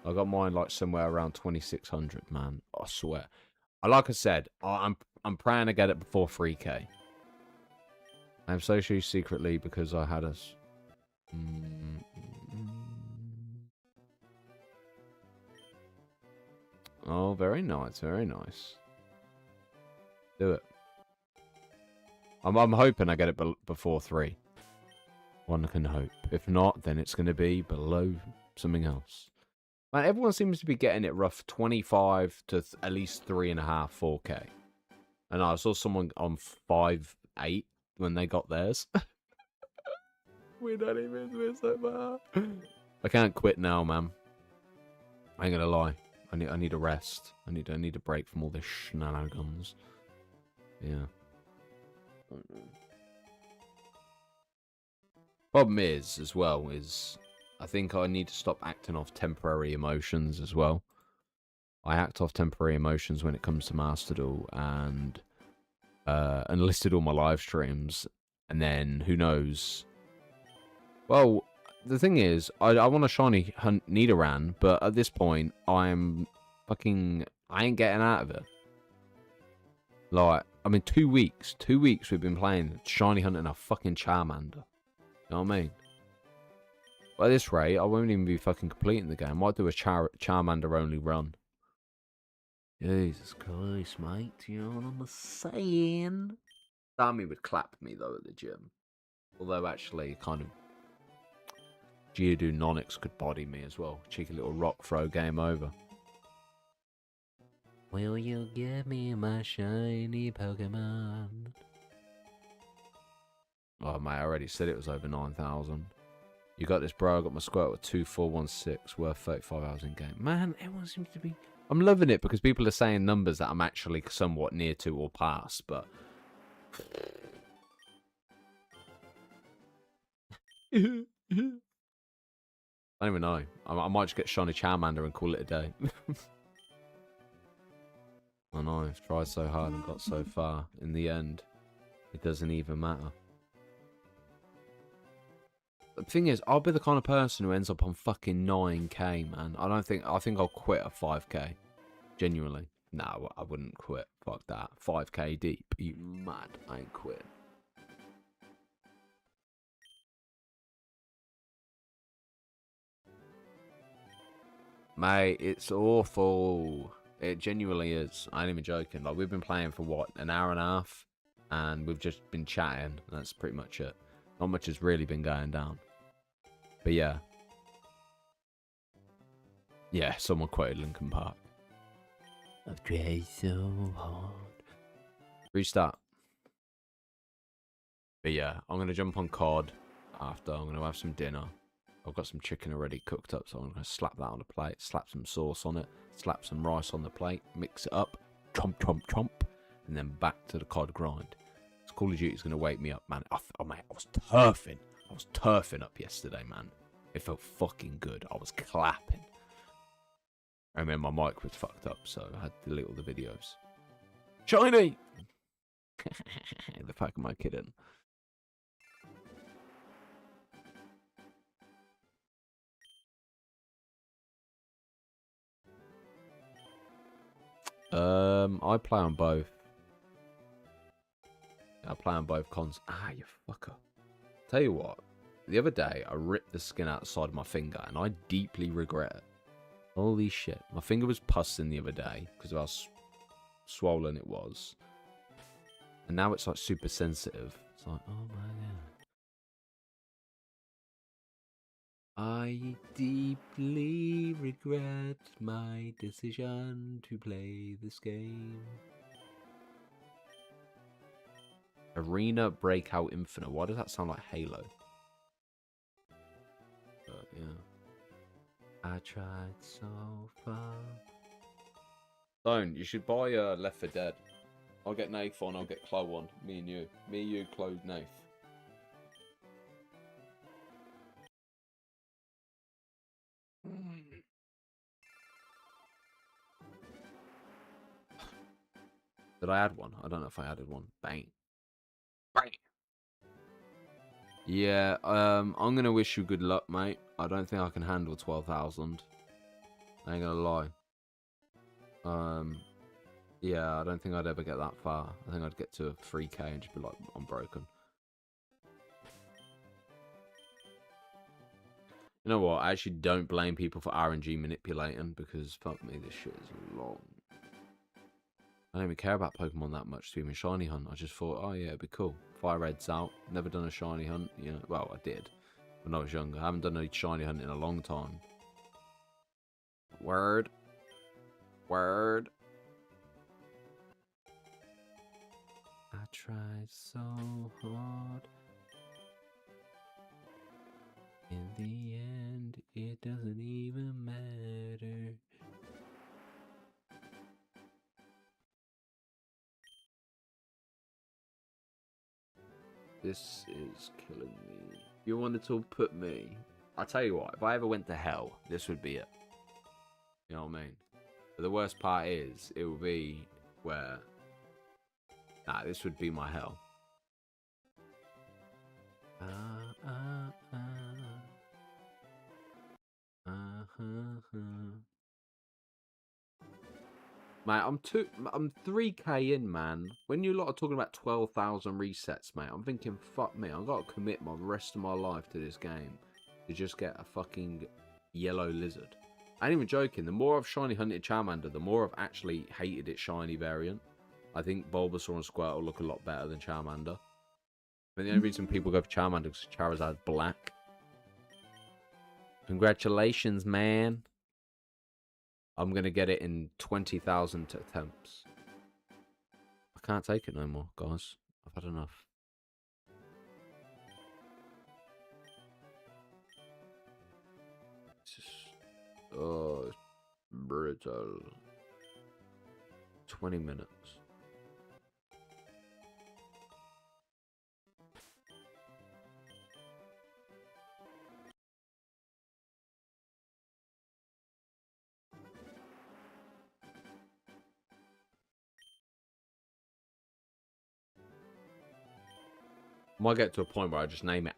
I got mine like somewhere around 2600, man. I swear. Like I said, I'm praying to get it before 3k. I'm socially secretly because I had a... Oh, very nice, very nice. Do it. I'm hoping I get it before 3. One can hope. If not, then it's going to be below something else. Man, everyone seems to be getting it rough 25 to at least 3.5, 4k. And I saw someone on 5.8 when they got theirs. We don't even miss that bad. I can't quit now, man. I ain't gonna lie. I need a rest. I need a break from all this shenanigans. Yeah. Problem is, as well, is I think I need to stop acting off temporary emotions as well. I act off temporary emotions when it comes to Master Duel and listed all my live streams, and then who knows? Well, the thing is, I want a shiny hunt Nidoran, but at this point, I ain't getting out of it. Like, I mean, 2 weeks. 2 weeks we've been playing shiny hunting a fucking Charmander. You know what I mean? But at this rate, I won't even be fucking completing the game. I might do a Charmander only run. Jesus Christ, mate. You know what I'm saying? Sammy would clap me, though, at the gym. Although, actually, kind of... Geodude Nonix could body me as well. Cheeky little rock throw, game over. Will you give me my shiny Pokemon? Oh, mate, I already said it was over 9,000. You got this, bro. I got my Squirtle with 2416, worth 35 hours in game. Man, everyone seems to be... I'm loving it because people are saying numbers that I'm actually somewhat near to or past, but... I don't even know. I might just get shiny Charmander and call it a day. I know, I've tried so hard and got so far. In the end, it doesn't even matter. The thing is, I'll be the kind of person who ends up on fucking 9k, man. I think I'll quit at 5k. Genuinely. No, I wouldn't quit. Fuck that. 5k deep. Are you mad? I ain't quitting. Mate, it's awful. It genuinely is. I ain't even joking. Like, we've been playing for, what, an hour and a half? And we've just been chatting. That's pretty much it. Not much has really been going down. But yeah. Yeah, someone quoted Linkin Park. I've tried so hard. Restart. But yeah, I'm going to jump on COD after. I'm going to have some dinner. I've got some chicken already cooked up, so I'm going to slap that on the plate, slap some sauce on it, slap some rice on the plate, mix it up, chomp, chomp, chomp, and then back to the COD grind. This Call of Duty is going to wake me up, man. Oh, mate, I was turfing. I was turfing up yesterday, man. It felt fucking good. I was clapping. I mean, my mic was fucked up, so I had to delete all the videos. Shiny! The fuck am I kidding? I play on both. I play on both cons. Ah, you fucker. Tell you what, the other day I ripped the skin out the side of my finger and I deeply regret it. Holy shit. My finger was pussing the other day because of how swollen it was. And now it's like super sensitive. It's like, oh my god. I deeply regret my decision to play this game. Arena Breakout Infinite. Why does that sound like Halo? But yeah. I tried so far. Don't. You should buy Left 4 Dead. I'll get Nath on, I'll get Chloe on. Me and you. Me, you, Chloe, Nath. Did I add one? I don't know if I added one. Bang. Bang. Yeah, I'm gonna wish you good luck, mate. I don't think I can handle 12,000. I ain't gonna lie. Yeah, I don't think I'd ever get that far. I think I'd get to 3k and just be like, I'm broken. You know what? I actually don't blame people for RNG manipulating because, fuck me, this shit is long. I don't even care about Pokemon that much to even shiny hunt. I just thought, oh yeah, it'd be cool. Fire Red's out. Never done a shiny hunt. You know, well, I did when I was younger. I haven't done a shiny hunt in a long time. Word. Word. I tried so hard. In the end, it doesn't even matter. This is killing me. You wanted to put me... I'll tell you what, if I ever went to hell, this would be it. You know what I mean? But the worst part is, it will be where... Nah, this would be my hell. Mate, I'm 3k in, man. When you lot are talking about 12,000 resets, mate, I'm thinking, fuck me, I've got to commit my rest of my life to this game to just get a fucking yellow lizard. I ain't even joking. The more I've shiny hunted Charmander, the more I've actually hated its shiny variant. I think Bulbasaur and Squirtle look a lot better than Charmander. But the only reason people go for Charmander is Charizard's black. Congratulations, man. I'm going to get it in 20,000 attempts. I can't take it no more, guys. I've had enough. It's just... Oh, it's brutal. 20 minutes. I might get to a point where I just name it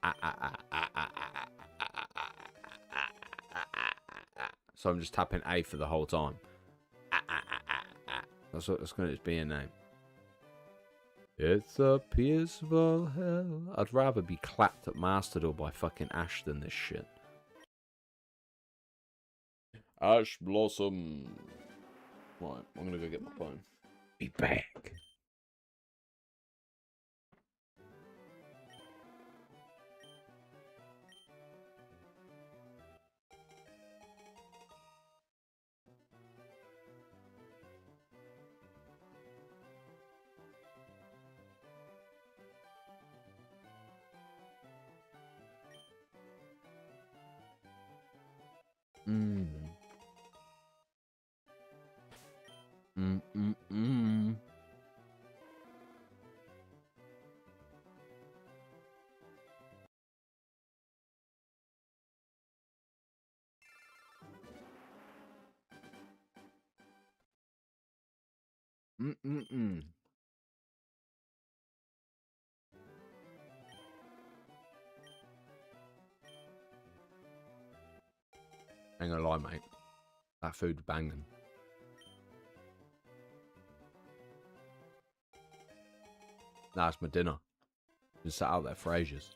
so I'm just tapping A for the whole time. That's what it's going to be a name. It's a peaceful hell. I'd rather be clapped at Master by fucking Ash than this shit. Ash Blossom. Right, I'm going to go get my phone. Be back. Ain't gonna lie, mate. That food's banging. That's my dinner. Been sat out there for ages.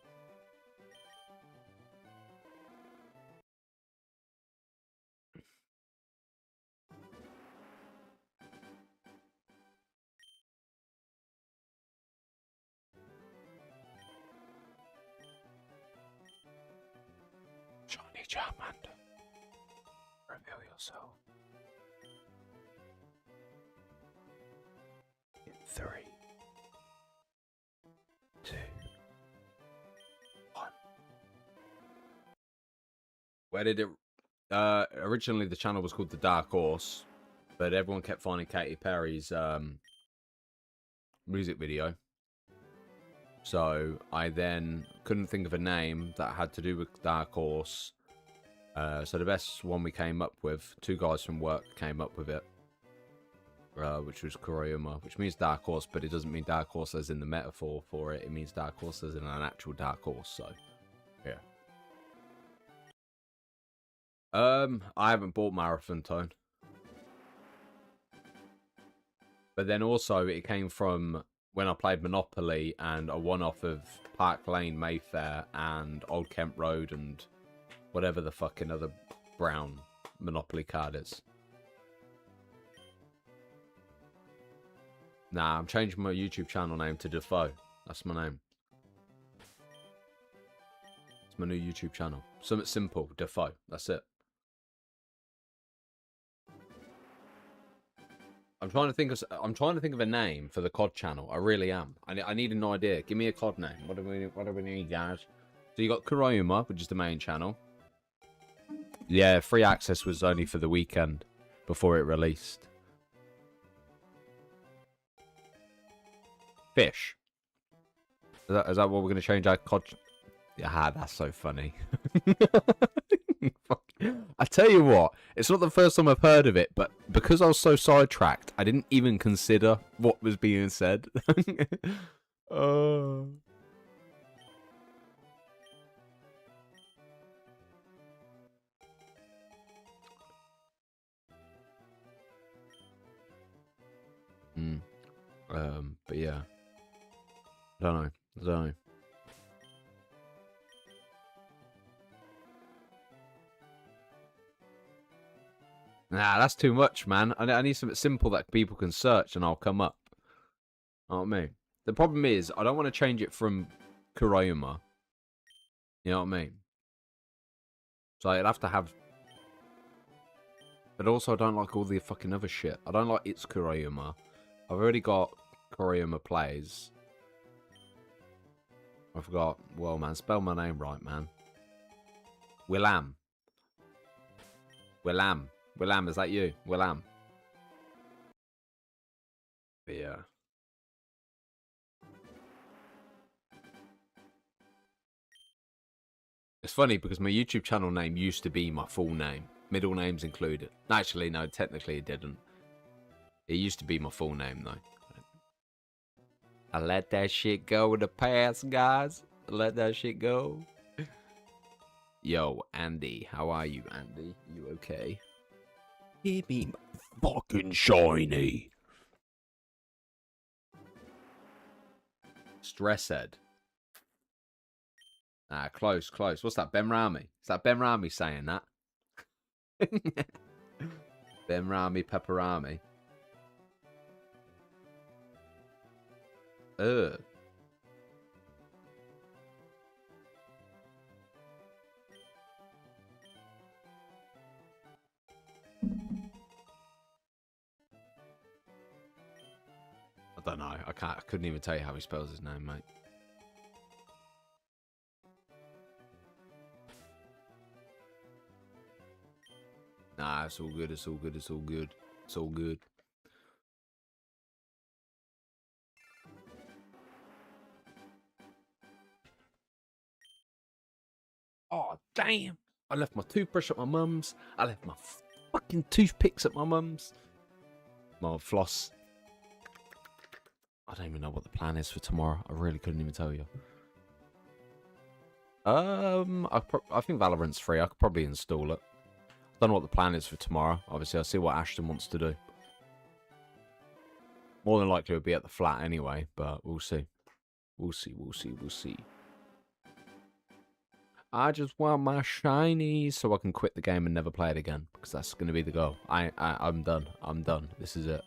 Shiny Charmander. Reveal yourself. In 3, 2, 1. Where did it... originally the channel was called The Dark Horse, but everyone kept finding Katy Perry's music video. So I then couldn't think of a name that had to do with Dark Horse. So the best one we came up with, 2 guys from work came up with it, which was Kuraiuma, which means Dark Horse, but it doesn't mean Dark Horse as in the metaphor for it. It means Dark Horse as in an actual Dark Horse. So, yeah. I haven't bought Marathon Tone. But then also it came from when I played Monopoly and a one-off of Park Lane, Mayfair, and Old Kent Road, and whatever the fucking other brown Monopoly card is. Nah, I'm changing my YouTube channel name to Defoe. That's my name. It's my new YouTube channel. Something simple, Defoe. That's it. I'm trying to think of a name for the COD channel. I really am. I need an idea. Give me a COD name. What do we need, guys? So you got Kuraiuma, which is the main channel. Yeah, free access was only for the weekend before it released. Fish. Is that what we're going to change our COD? Yeah, that's so funny. I tell you what, it's not the first time I've heard of it, but because I was so sidetracked, I didn't even consider what was being said. Oh. But yeah. I don't know. Nah, that's too much, man. I need something simple that people can search and I'll come up. You know what I mean? The problem is, I don't want to change it from Kuraiuma. You know what I mean? So I'd have to have... But also, I don't like all the fucking other shit. I don't like It's Kuraiuma. I've already got Kuraiuma Plays. I forgot. Well, man, spell my name right, man. Willam. Willam, is that you? Willam. But yeah. It's funny because my YouTube channel name used to be my full name. Middle names included. Actually, no, technically it didn't. It used to be my full name, though. I let that shit go in the past, guys. I let that shit go. Yo, Andy. How are you, Andy? You okay? Give me my fucking shiny. Stress head. Ah, close. What's that, Ben Rami? Is that Ben Rami saying that? Ben Rami, Pepperami. Ugh. I don't know. I couldn't even tell you how he spells his name, mate. Nah, it's all good. It's all good. Oh, damn. I left my toothbrush at my mum's. I left my fucking toothpicks at my mum's. My floss. I don't even know what the plan is for tomorrow. I really couldn't even tell you. I think Valorant's free. I could probably install it. I don't know what the plan is for tomorrow. Obviously, I'll see what Ashton wants to do. More than likely, it'll be at the flat anyway, but we'll see. We'll see. I just want my shinies so I can quit the game and never play it again, because that's going to be the goal. I'm done. This is it.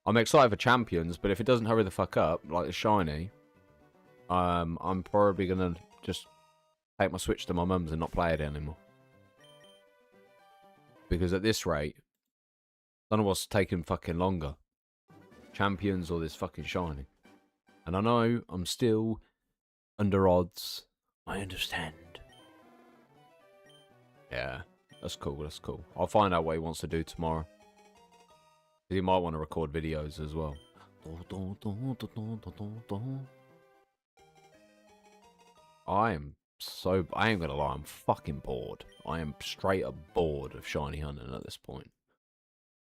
I'm excited for Champions, but if it doesn't hurry the fuck up, like the shiny, I'm probably going to just take my Switch to my mum's and not play it anymore. Because at this rate, I don't know what's taking fucking longer. Champions or this fucking shiny. And I know I'm still under odds. I understand. Yeah, that's cool. I'll find out what he wants to do tomorrow. He might want to record videos as well. I ain't gonna lie, I'm fucking bored. I am straight up bored of shiny hunting at this point.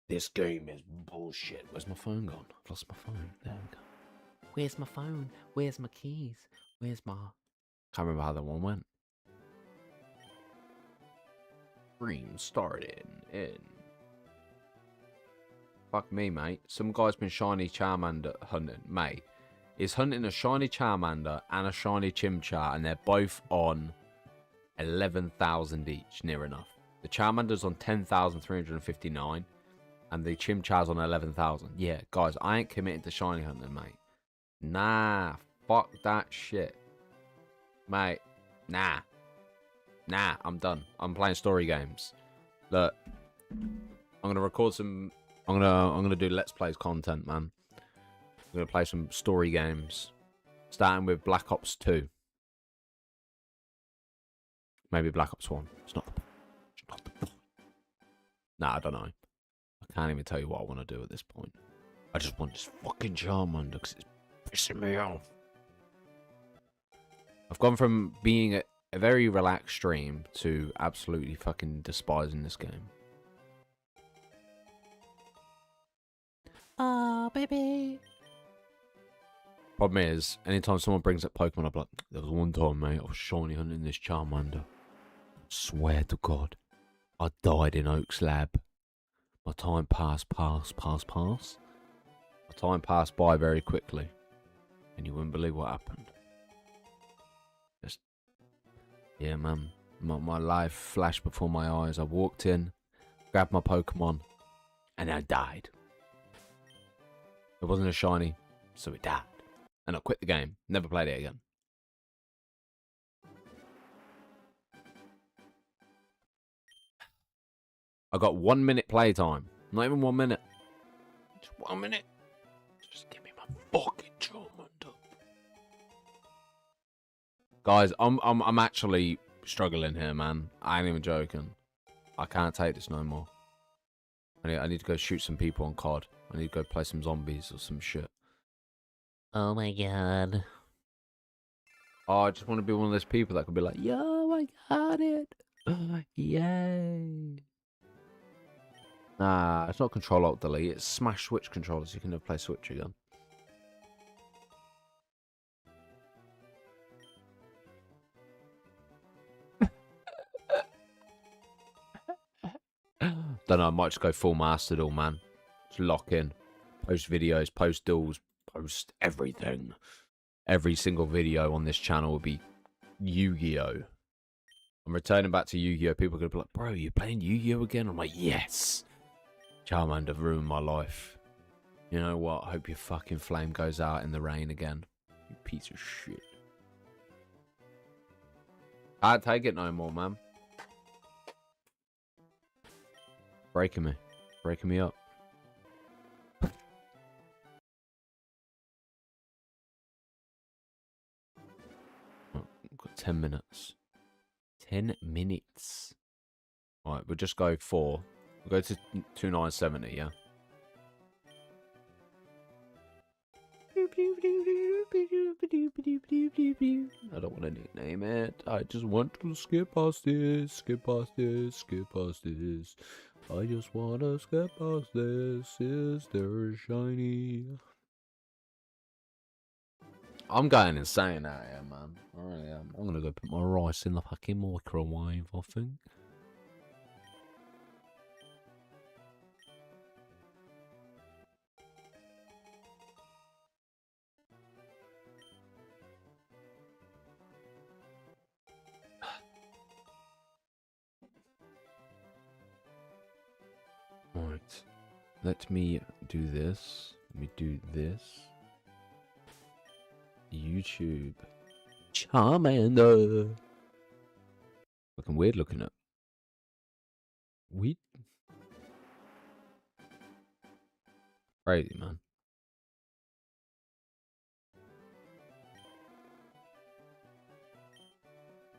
This game is bullshit. Where's my phone gone? I've lost my phone. There we go. Where's my phone? Where's my keys? Where's my... Can't remember how that one went. Stream started in... Fuck me, mate. Some guy's been shiny Charmander hunting. Mate, he's hunting a shiny Charmander and a shiny Chimchar, and they're both on 11,000 each, near enough. The Charmander's on 10,359, and the Chimchar's on 11,000. Yeah, guys, I ain't committing to shiny hunting, mate. Nah, fuck that shit. Mate, nah, I'm done. I'm playing story games. Look, I'm gonna record some... I'm gonna do Let's Plays content, man. I'm gonna play some story games, starting with Black Ops 2. Maybe Black Ops 1. It's not the point. Nah, I don't know. I can't even tell you what I want to do at this point. I just want this fucking Charmander because it's pissing me off. I've gone from being a very relaxed stream to absolutely fucking despising this game. Ah, baby. Problem is, anytime someone brings up Pokemon, I'm like, there was one time, mate, I was shiny hunting this Charmander. Swear to God, I died in Oak's lab. My time passed. My time passed by very quickly. And you wouldn't believe what happened. Just, yeah, man. My life flashed before my eyes. I walked in, grabbed my Pokemon, and I died. It wasn't a shiny, so it died. And I quit the game. Never played it again. I got 1 minute playtime. Not even 1 minute. Just 1 minute. Just give me my fucking Charmander. Guys, I'm actually struggling here, man. I ain't even joking. I can't take this no more. I need to go shoot some people on COD. I need to go play some zombies or some shit. Oh my god. Oh, I just want to be one of those people that could be like, yo, I got it. Yay. Nah, it's not Control Alt Delete. It's Smash Switch controllers. You can never play Switch again. Don't know. I might just go full mastered all, man. Just lock in. Post videos, post duels, post everything. Every single video on this channel will be Yu-Gi-Oh! I'm returning back to Yu-Gi-Oh! People are going to be like, bro, you playing Yu-Gi-Oh! Again? I'm like, yes. Charmander ruined my life. You know what? I hope your fucking flame goes out in the rain again. You piece of shit. I can't take it no more, man. Breaking me. Breaking me up. Oh, I've got 10 minutes. 10 minutes. Alright, we'll just go 4. We'll go to 2970, yeah? I don't want to nickname it. I just want to skip past this, skip past this, skip past this. I just want to skip past this. Is there shiny? I'm going insane out here, man. I really am. I'm going to go put my rice in the fucking microwave, I think. Right. Let me do this. Let me do this. YouTube. Charmander. Looking weird looking at. Weird. Crazy, man.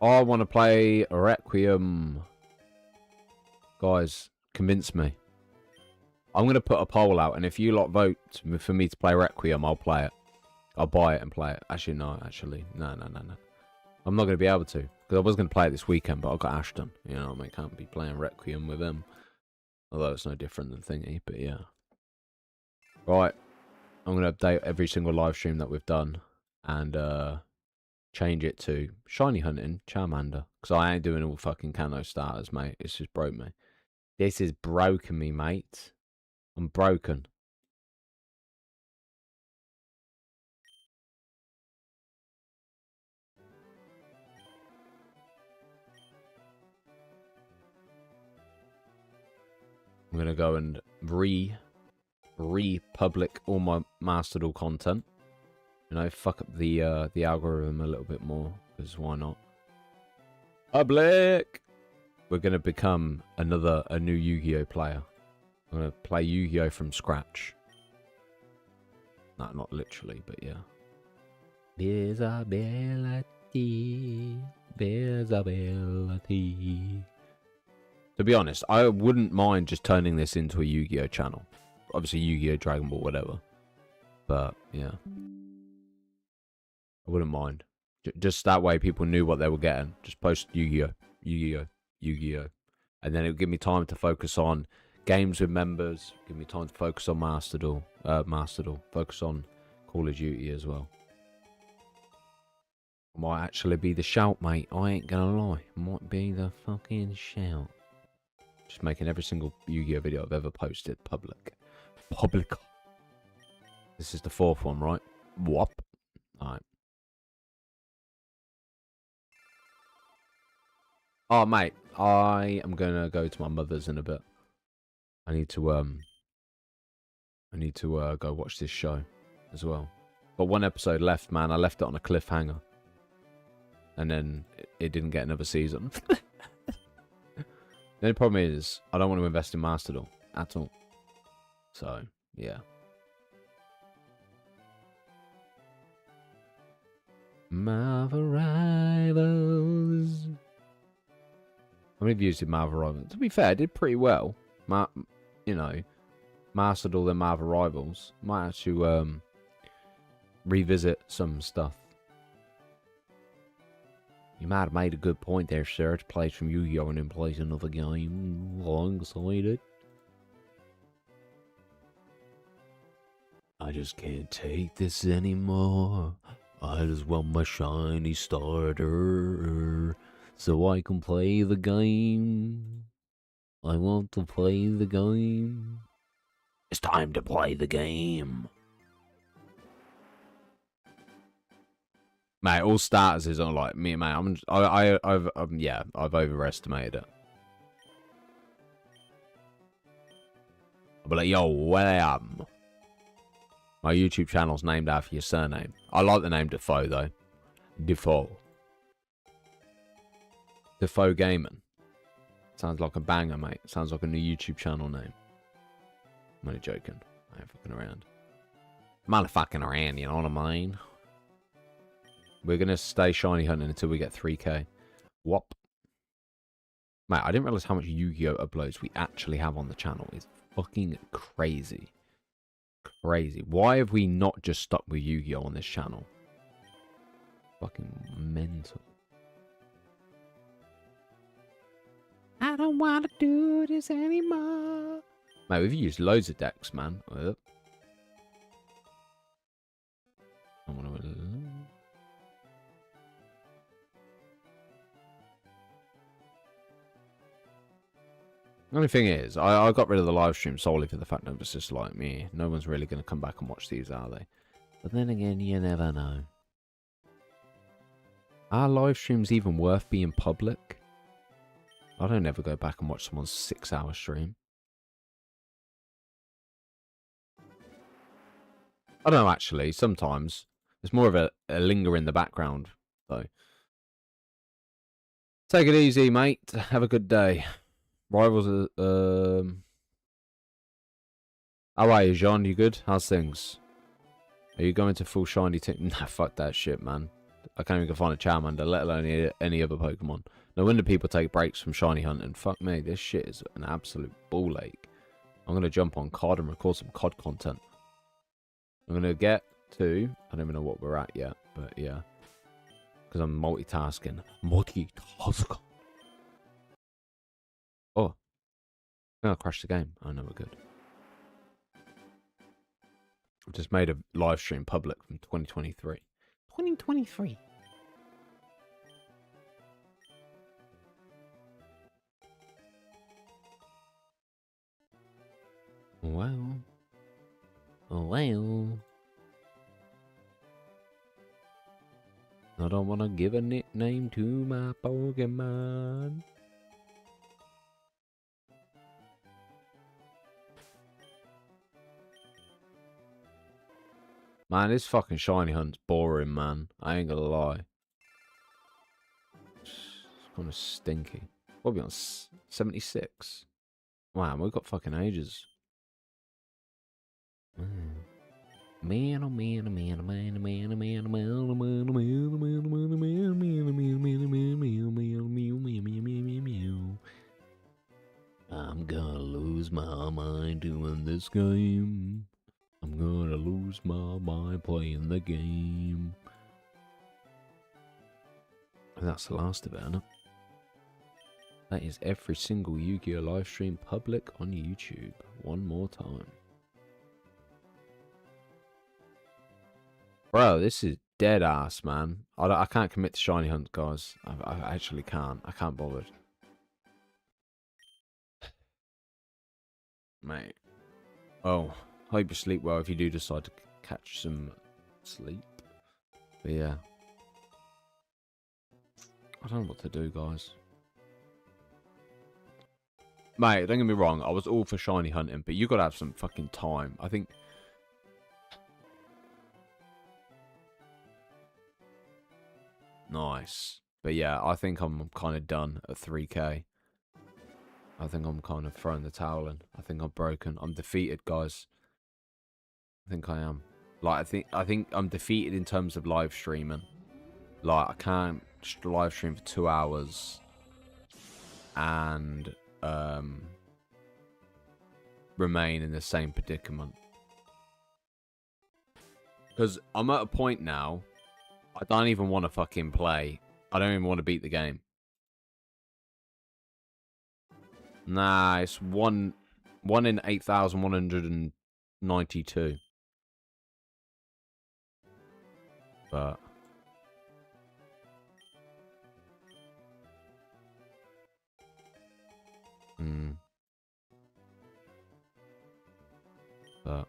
I want to play Requiem. Guys, convince me. I'm going to put a poll out, and if you lot vote for me to play Requiem, I'll play it. I'll buy it and play it. Actually, no, No. I'm not going to be able to. Because I was going to play it this weekend, but I got Ashton. You know what I mean? Can't be playing Requiem with him. Although it's no different than Thingy, but yeah. Right. I'm going to update every single live stream that we've done. And change it to Shiny Hunting Charmander. Because I ain't doing all fucking Cano starters, mate. It's just broke me. This has broken me, mate. I'm broken. I'm going to go and republic all my mastered all content. You know, fuck up the algorithm a little bit more, because why not? Public! We're going to become a new Yu-Gi-Oh player. I'm going to play Yu-Gi-Oh from scratch. No, not literally, but yeah. Visibility. To be honest, I wouldn't mind just turning this into a Yu-Gi-Oh channel. Obviously, Yu-Gi-Oh, Dragon Ball, whatever. But, yeah. I wouldn't mind. Just that way people knew what they were getting. Just post Yu-Gi-Oh, Yu-Gi-Oh, Yu-Gi-Oh. And then it would give me time to focus on games with members. Give me time to focus on Master Duel. Focus on Call of Duty as well. I might actually be the shout, mate. I ain't gonna lie. I might be the fucking shout. Just making every single Yu-Gi-Oh video I've ever posted public. Public. This is the 4th one, right? Whop. Alright. Oh, mate. I am gonna go to my mother's in a bit. I need to go watch this show as well. But one episode left, man. I left it on a cliffhanger. And then it didn't get another season. The only problem is, I don't want to invest in Mastodon at all. So, yeah. My Rivals. How many views did Marvel Rivals? To be fair, it did pretty well. You know, mastered all the Marvel Rivals. Might actually revisit some stuff. You might have made a good point there, sir. To play some Yu-Gi-Oh! And then play another game alongside it. I just can't take this anymore. I just want my shiny starter so I can play the game. I want to play the game. It's time to play the game. Mate, all starters is on like me, mate. I've overestimated it. I'll be like, yo, where I am. My YouTube channel's named after your surname. I like the name Defoe though. Defoe. Defoe Gaming. Sounds like a banger, mate. Sounds like a new YouTube channel name. I'm only joking. I ain't fucking around. I'm only fucking around, you know what I mean? We're going to stay shiny hunting until we get 3k. Whop. Mate, I didn't realize how much Yu-Gi-Oh! Uploads we actually have on the channel. It's fucking crazy. Crazy. Why have we not just stuck with Yu-Gi-Oh! On this channel? Fucking mental. I don't want to do this anymore. Mate, we've used loads of decks, man. I want to... The only thing is, I got rid of the live stream solely for the fact that it was just like me. No one's really going to come back and watch these, are they? But then again, you never know. Are live streams even worth being public? I don't ever go back and watch someone's 6-hour stream. I don't know, actually. Sometimes. It's more of a linger in the background, though. Take it easy, mate. Have a good day. Rivals are, How are you, Jean? You good? How's things? Are you going to full shiny team? Nah, fuck that shit, man. I can't even find a Charmander, let alone any other Pokemon. No wonder people take breaks from shiny hunting. Fuck me, this shit is an absolute ball ache. I'm going to jump on COD and record some COD content. I'm going to get to... I don't even know what we're at yet, but yeah. Because I'm multitasking. Multitasking. Oh. I crashed the game. I know we're good. I've just made a live stream public from 2023. 2023. Well. Oh, well. I don't want to give a nickname to my Pokemon. Man, this fucking shiny hunt's boring, man. I ain't gonna lie. It's kind of stinky. What are we on? 76? Wow, we've got fucking ages. Man, oh man, oh man, oh man, oh man, oh man, oh man, oh man, oh man, oh man, oh man, oh man, I'm gonna lose my mind doing this game. I'm gonna lose my mind playing the game. And that's the last of it, isn't it? That is every single Yu-Gi-Oh! Live stream public on YouTube. One more time. Bro, this is dead ass, man. I can't commit to shiny hunt, guys. I actually can't. I can't bother. Mate. Oh, hope you sleep well if you do decide to catch some sleep. But yeah. I don't know what to do, guys. Mate, don't get me wrong. I was all for shiny hunting, but you got to have some fucking time. I think... Nice. But yeah, I think I'm kind of done at 3k. I think I'm kind of throwing the towel in. I think I'm broken. I'm defeated, guys. I think I am. Like, I think I'm defeated in terms of live streaming. Like, I can't live stream for 2 hours and remain in the same predicament. Because I'm at a point now, I don't even want to fucking play. I don't even want to beat the game. Nah, it's one in 8,192. But but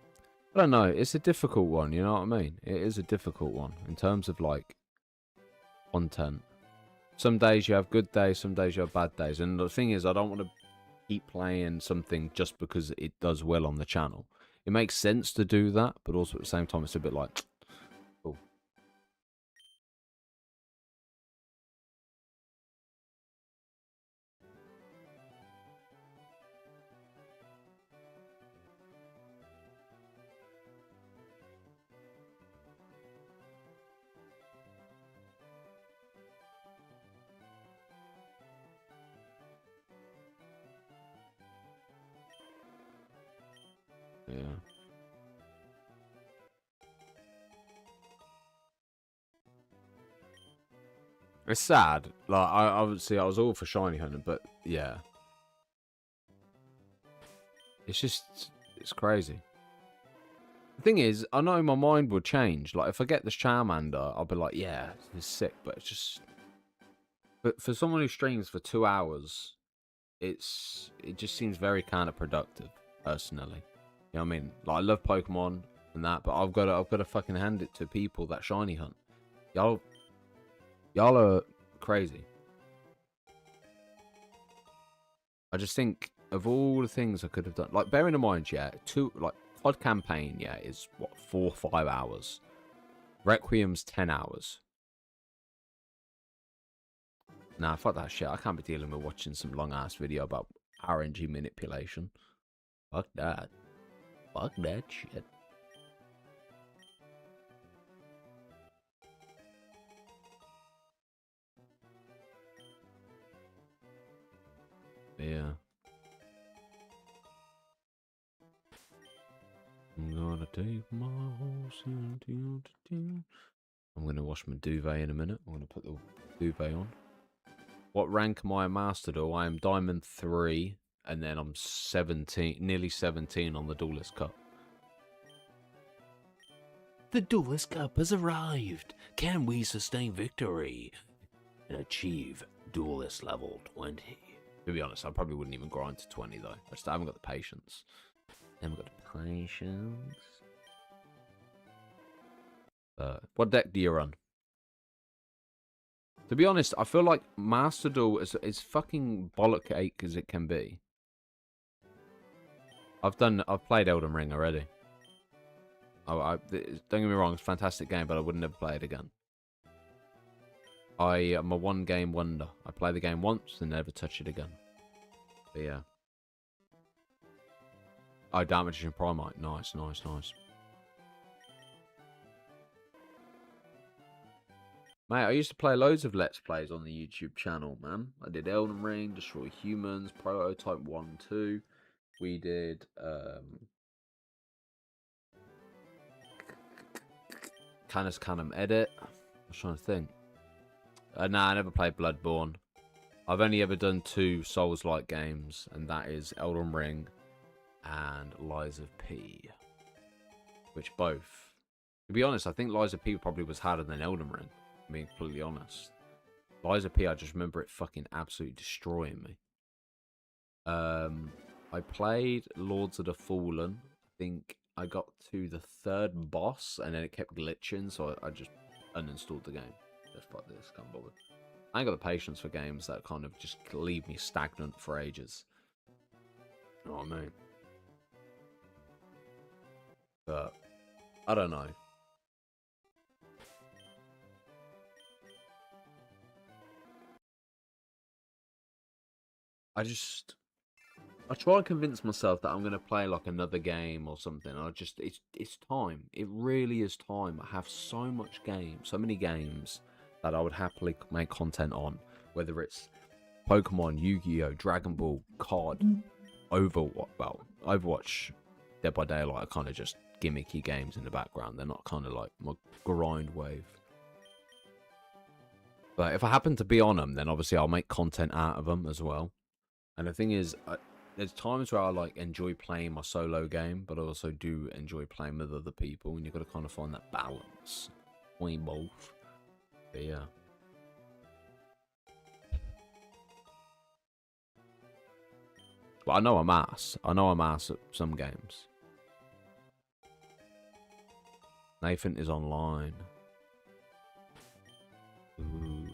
I don't know. It's a difficult one. You know what I mean? It is a difficult one in terms of like content. Some days you have good days, some days you have bad days. And the thing is, I don't want to keep playing something just because it does well on the channel. It makes sense to do that, but also at the same time, it's a bit like, cool. Yeah. It's sad. Like, I obviously I was all for shiny hunting, but yeah. It's just, it's crazy. The thing is, I know my mind will change. Like, if I get this Charmander, I'll be like, yeah, it's sick. But it's just... But for someone who streams for 2 hours, it just seems very counterproductive, personally. You know what I mean? Like, I love Pokemon and that, but I've got to fucking hand it to people that shiny hunt. Y'all are crazy. I just think of all the things I could have done, like, bearing in mind, yeah, COD campaign, yeah, is what, 4 or 5 hours. Requiem's 10 hours. Nah, fuck that shit. I can't be dealing with watching some long ass video about RNG manipulation. Fuck that. Fuck that shit. Yeah. I'm gonna take my horse into the town. I'm gonna wash my duvet in a minute. I'm gonna put the duvet on. What rank am I a Master Duel? I am Diamond 3, and then I'm 17, nearly 17 on the Duelist Cup. The Duelist Cup has arrived. Can we sustain victory and achieve Duelist level 20? To be honest, I probably wouldn't even grind to 20 though. I just haven't got the patience. What deck do you run? To be honest, I feel like Master Duel is fucking bollock ache as it can be. I've played Elden Ring already. Don't get me wrong, it's a fantastic game, but I would never play it again. I am a one-game wonder. I play the game once and never touch it again. But yeah. Oh, Damage in Primite. Nice, nice, nice. Mate, I used to play loads of Let's Plays on the YouTube channel, man. I did Elden Ring, Destroy Humans, Prototype 1, 2. We did, Canis Canem Edit. I was trying to think. Nah, I never played Bloodborne. I've only ever done 2 Souls-like games, and that is Elden Ring and Lies of P. Which both... To be honest, I think Lies of P probably was harder than Elden Ring. Being completely honest. Lies of P, I just remember it fucking absolutely destroying me. I I played Lords of the Fallen. I think I got to the 3rd boss, and then it kept glitching, so I just uninstalled the game. Just like this, can't bother. I ain't got the patience for games that kind of just leave me stagnant for ages. You know what I mean? But I don't know. I try and convince myself that I'm gonna play like another game or something. It's time. It really is time. I have so many games that I would happily make content on, whether it's Pokemon, Yu-Gi-Oh, Dragon Ball, COD, Overwatch, Dead by Daylight are kind of just gimmicky games in the background. They're not kind of like my grind wave. But if I happen to be on them, then obviously I'll make content out of them as well. And the thing is, there's times where I like enjoy playing my solo game, but I also do enjoy playing with other people, and you've got to kind of find that balance between both. But yeah. But I know I'm ass. I know I'm ass at some games. Nathan is online. Ooh.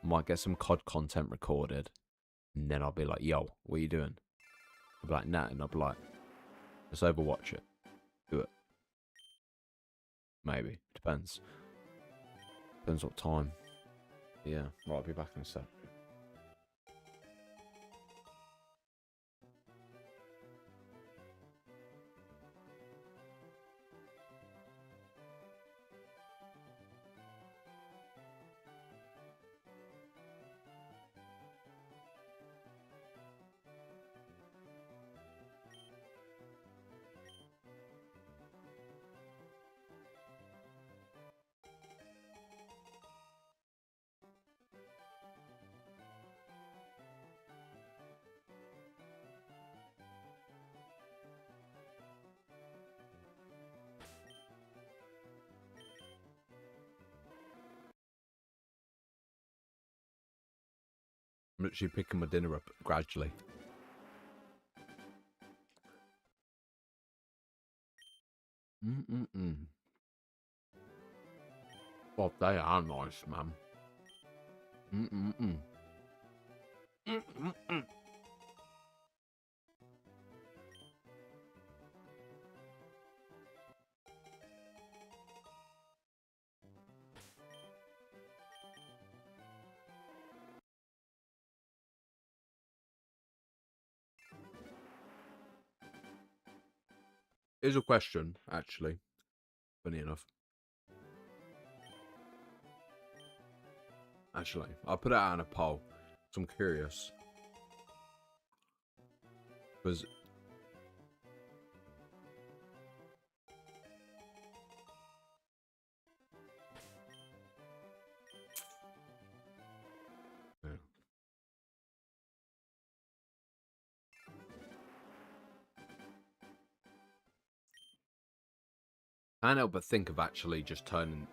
Might get some COD content recorded. And then I'll be like, yo, what are you doing? I'll be like, nah. And I'll be like, let's Overwatch it. Do it. Maybe. Depends. Depends what time. Yeah. Right, I'll be back in a sec. I'm literally picking my dinner up gradually. Oh, they are nice, man. Here's a question, actually. Funny enough. Actually, I'll put it out on a poll. So I'm curious. Because... yeah. I can't help but think of actually just turning...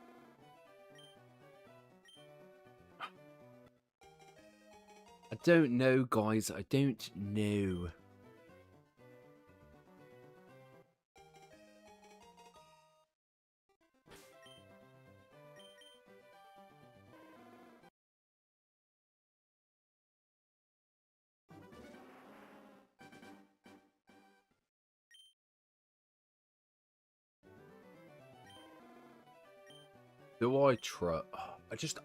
I don't know, guys. I don't know. Do I try?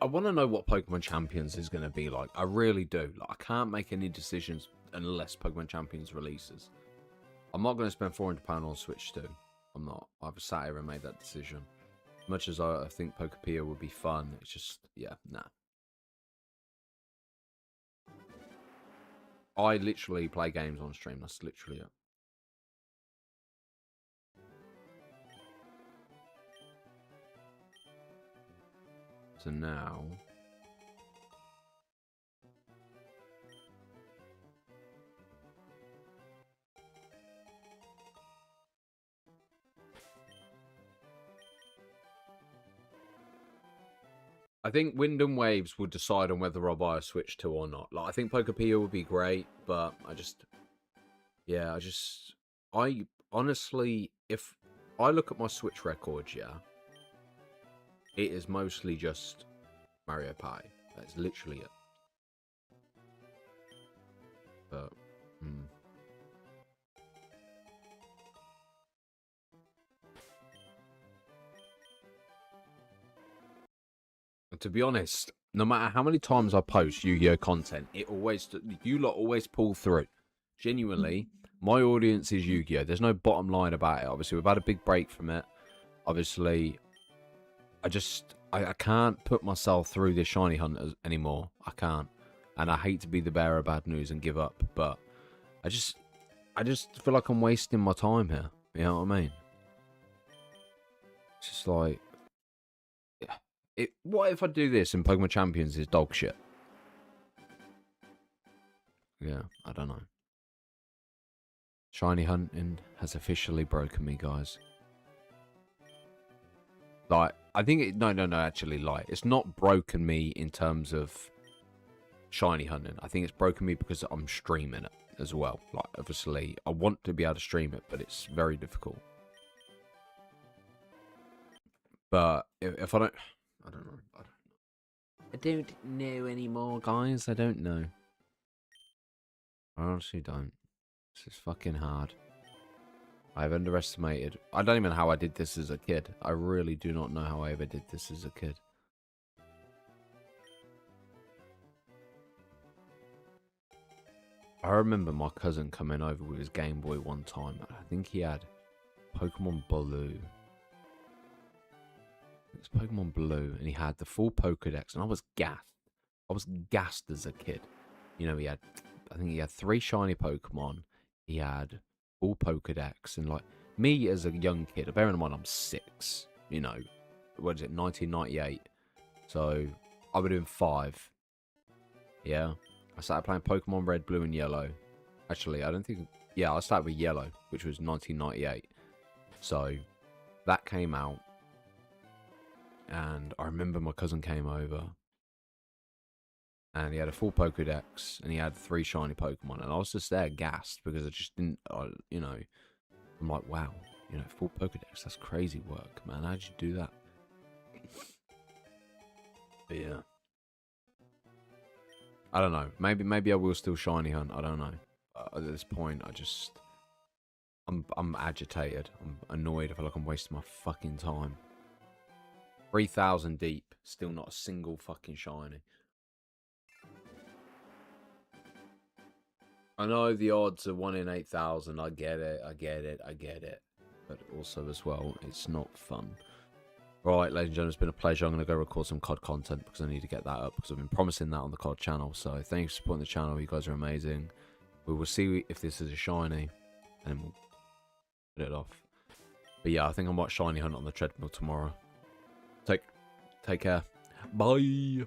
I want to know what Pokemon Champions is going to be like. I really do. Like, I can't make any decisions unless Pokemon Champions releases. I'm not going to spend £400 on Switch 2. I'm not. I've sat here and made that decision. As much as I think Pokepia would be fun, it's just, yeah, nah. I literally play games on stream. That's literally it. So now... I think Wind and Waves will decide on whether I'll buy a Switch 2 or not. Like, I think Pokepia would be great, but I just... Yeah, I honestly, if I look at my Switch records, yeah, it is mostly just Mario Party. That's literally it. But, to be honest, no matter how many times I post Yu-Gi-Oh content, you lot always pull through. Genuinely, my audience is Yu-Gi-Oh. There's no bottom line about it. Obviously, we've had a big break from it. Obviously, I can't put myself through this shiny hunt anymore. I can't, and I hate to be the bearer of bad news and give up, but I just feel like I'm wasting my time here. You know what I mean? It's just like, what if I do this and Pokemon Champions is dog shit? Yeah, I don't know. Shiny hunting has officially broken me, guys. Like, I think no, actually, like, it's not broken me in terms of shiny hunting. I think it's broken me because I'm streaming it as well. Like, obviously, I want to be able to stream it, but it's very difficult. But if I don't know. I don't know anymore, guys. I don't know. I honestly don't. This is fucking hard. I've underestimated. I don't even know how I did this as a kid. I really do not know how I ever did this as a kid. I remember my cousin coming over with his Game Boy one time. I think he had Pokemon Blue. It's Pokemon Blue, and he had the full Pokedex, and I was gassed. I was gassed as a kid. You know, I think he had 3 shiny Pokemon. He had full Pokedex, and like me as a young kid, bearing in mind I'm 6. You know, what is it, 1998? So I would have been 5. Yeah, I started playing Pokemon Red, Blue, and Yellow. Actually, I don't think. Yeah, I started with Yellow, which was 1998. So that came out. And I remember my cousin came over. And he had a full Pokedex. And he had 3 shiny Pokemon. And I was just there gassed. Because I just didn't, you know. I'm like, wow. You know, full Pokedex. That's crazy work, man. How'd you do that? But yeah. I don't know. Maybe I will still shiny hunt. I don't know. At this point, I'm agitated. I'm annoyed. I feel like I'm wasting my fucking time. 3,000 deep. Still not a single fucking shiny. I know the odds are 1 in 8,000. I get it. But also as well, it's not fun. Right, ladies and gentlemen, it's been a pleasure. I'm going to go record some COD content because I need to get that up because I've been promising that on the COD channel. So thanks for supporting the channel. You guys are amazing. We will see if this is a shiny and we'll put it off. But yeah, I think I might shiny hunt on the treadmill tomorrow. Take care. Bye.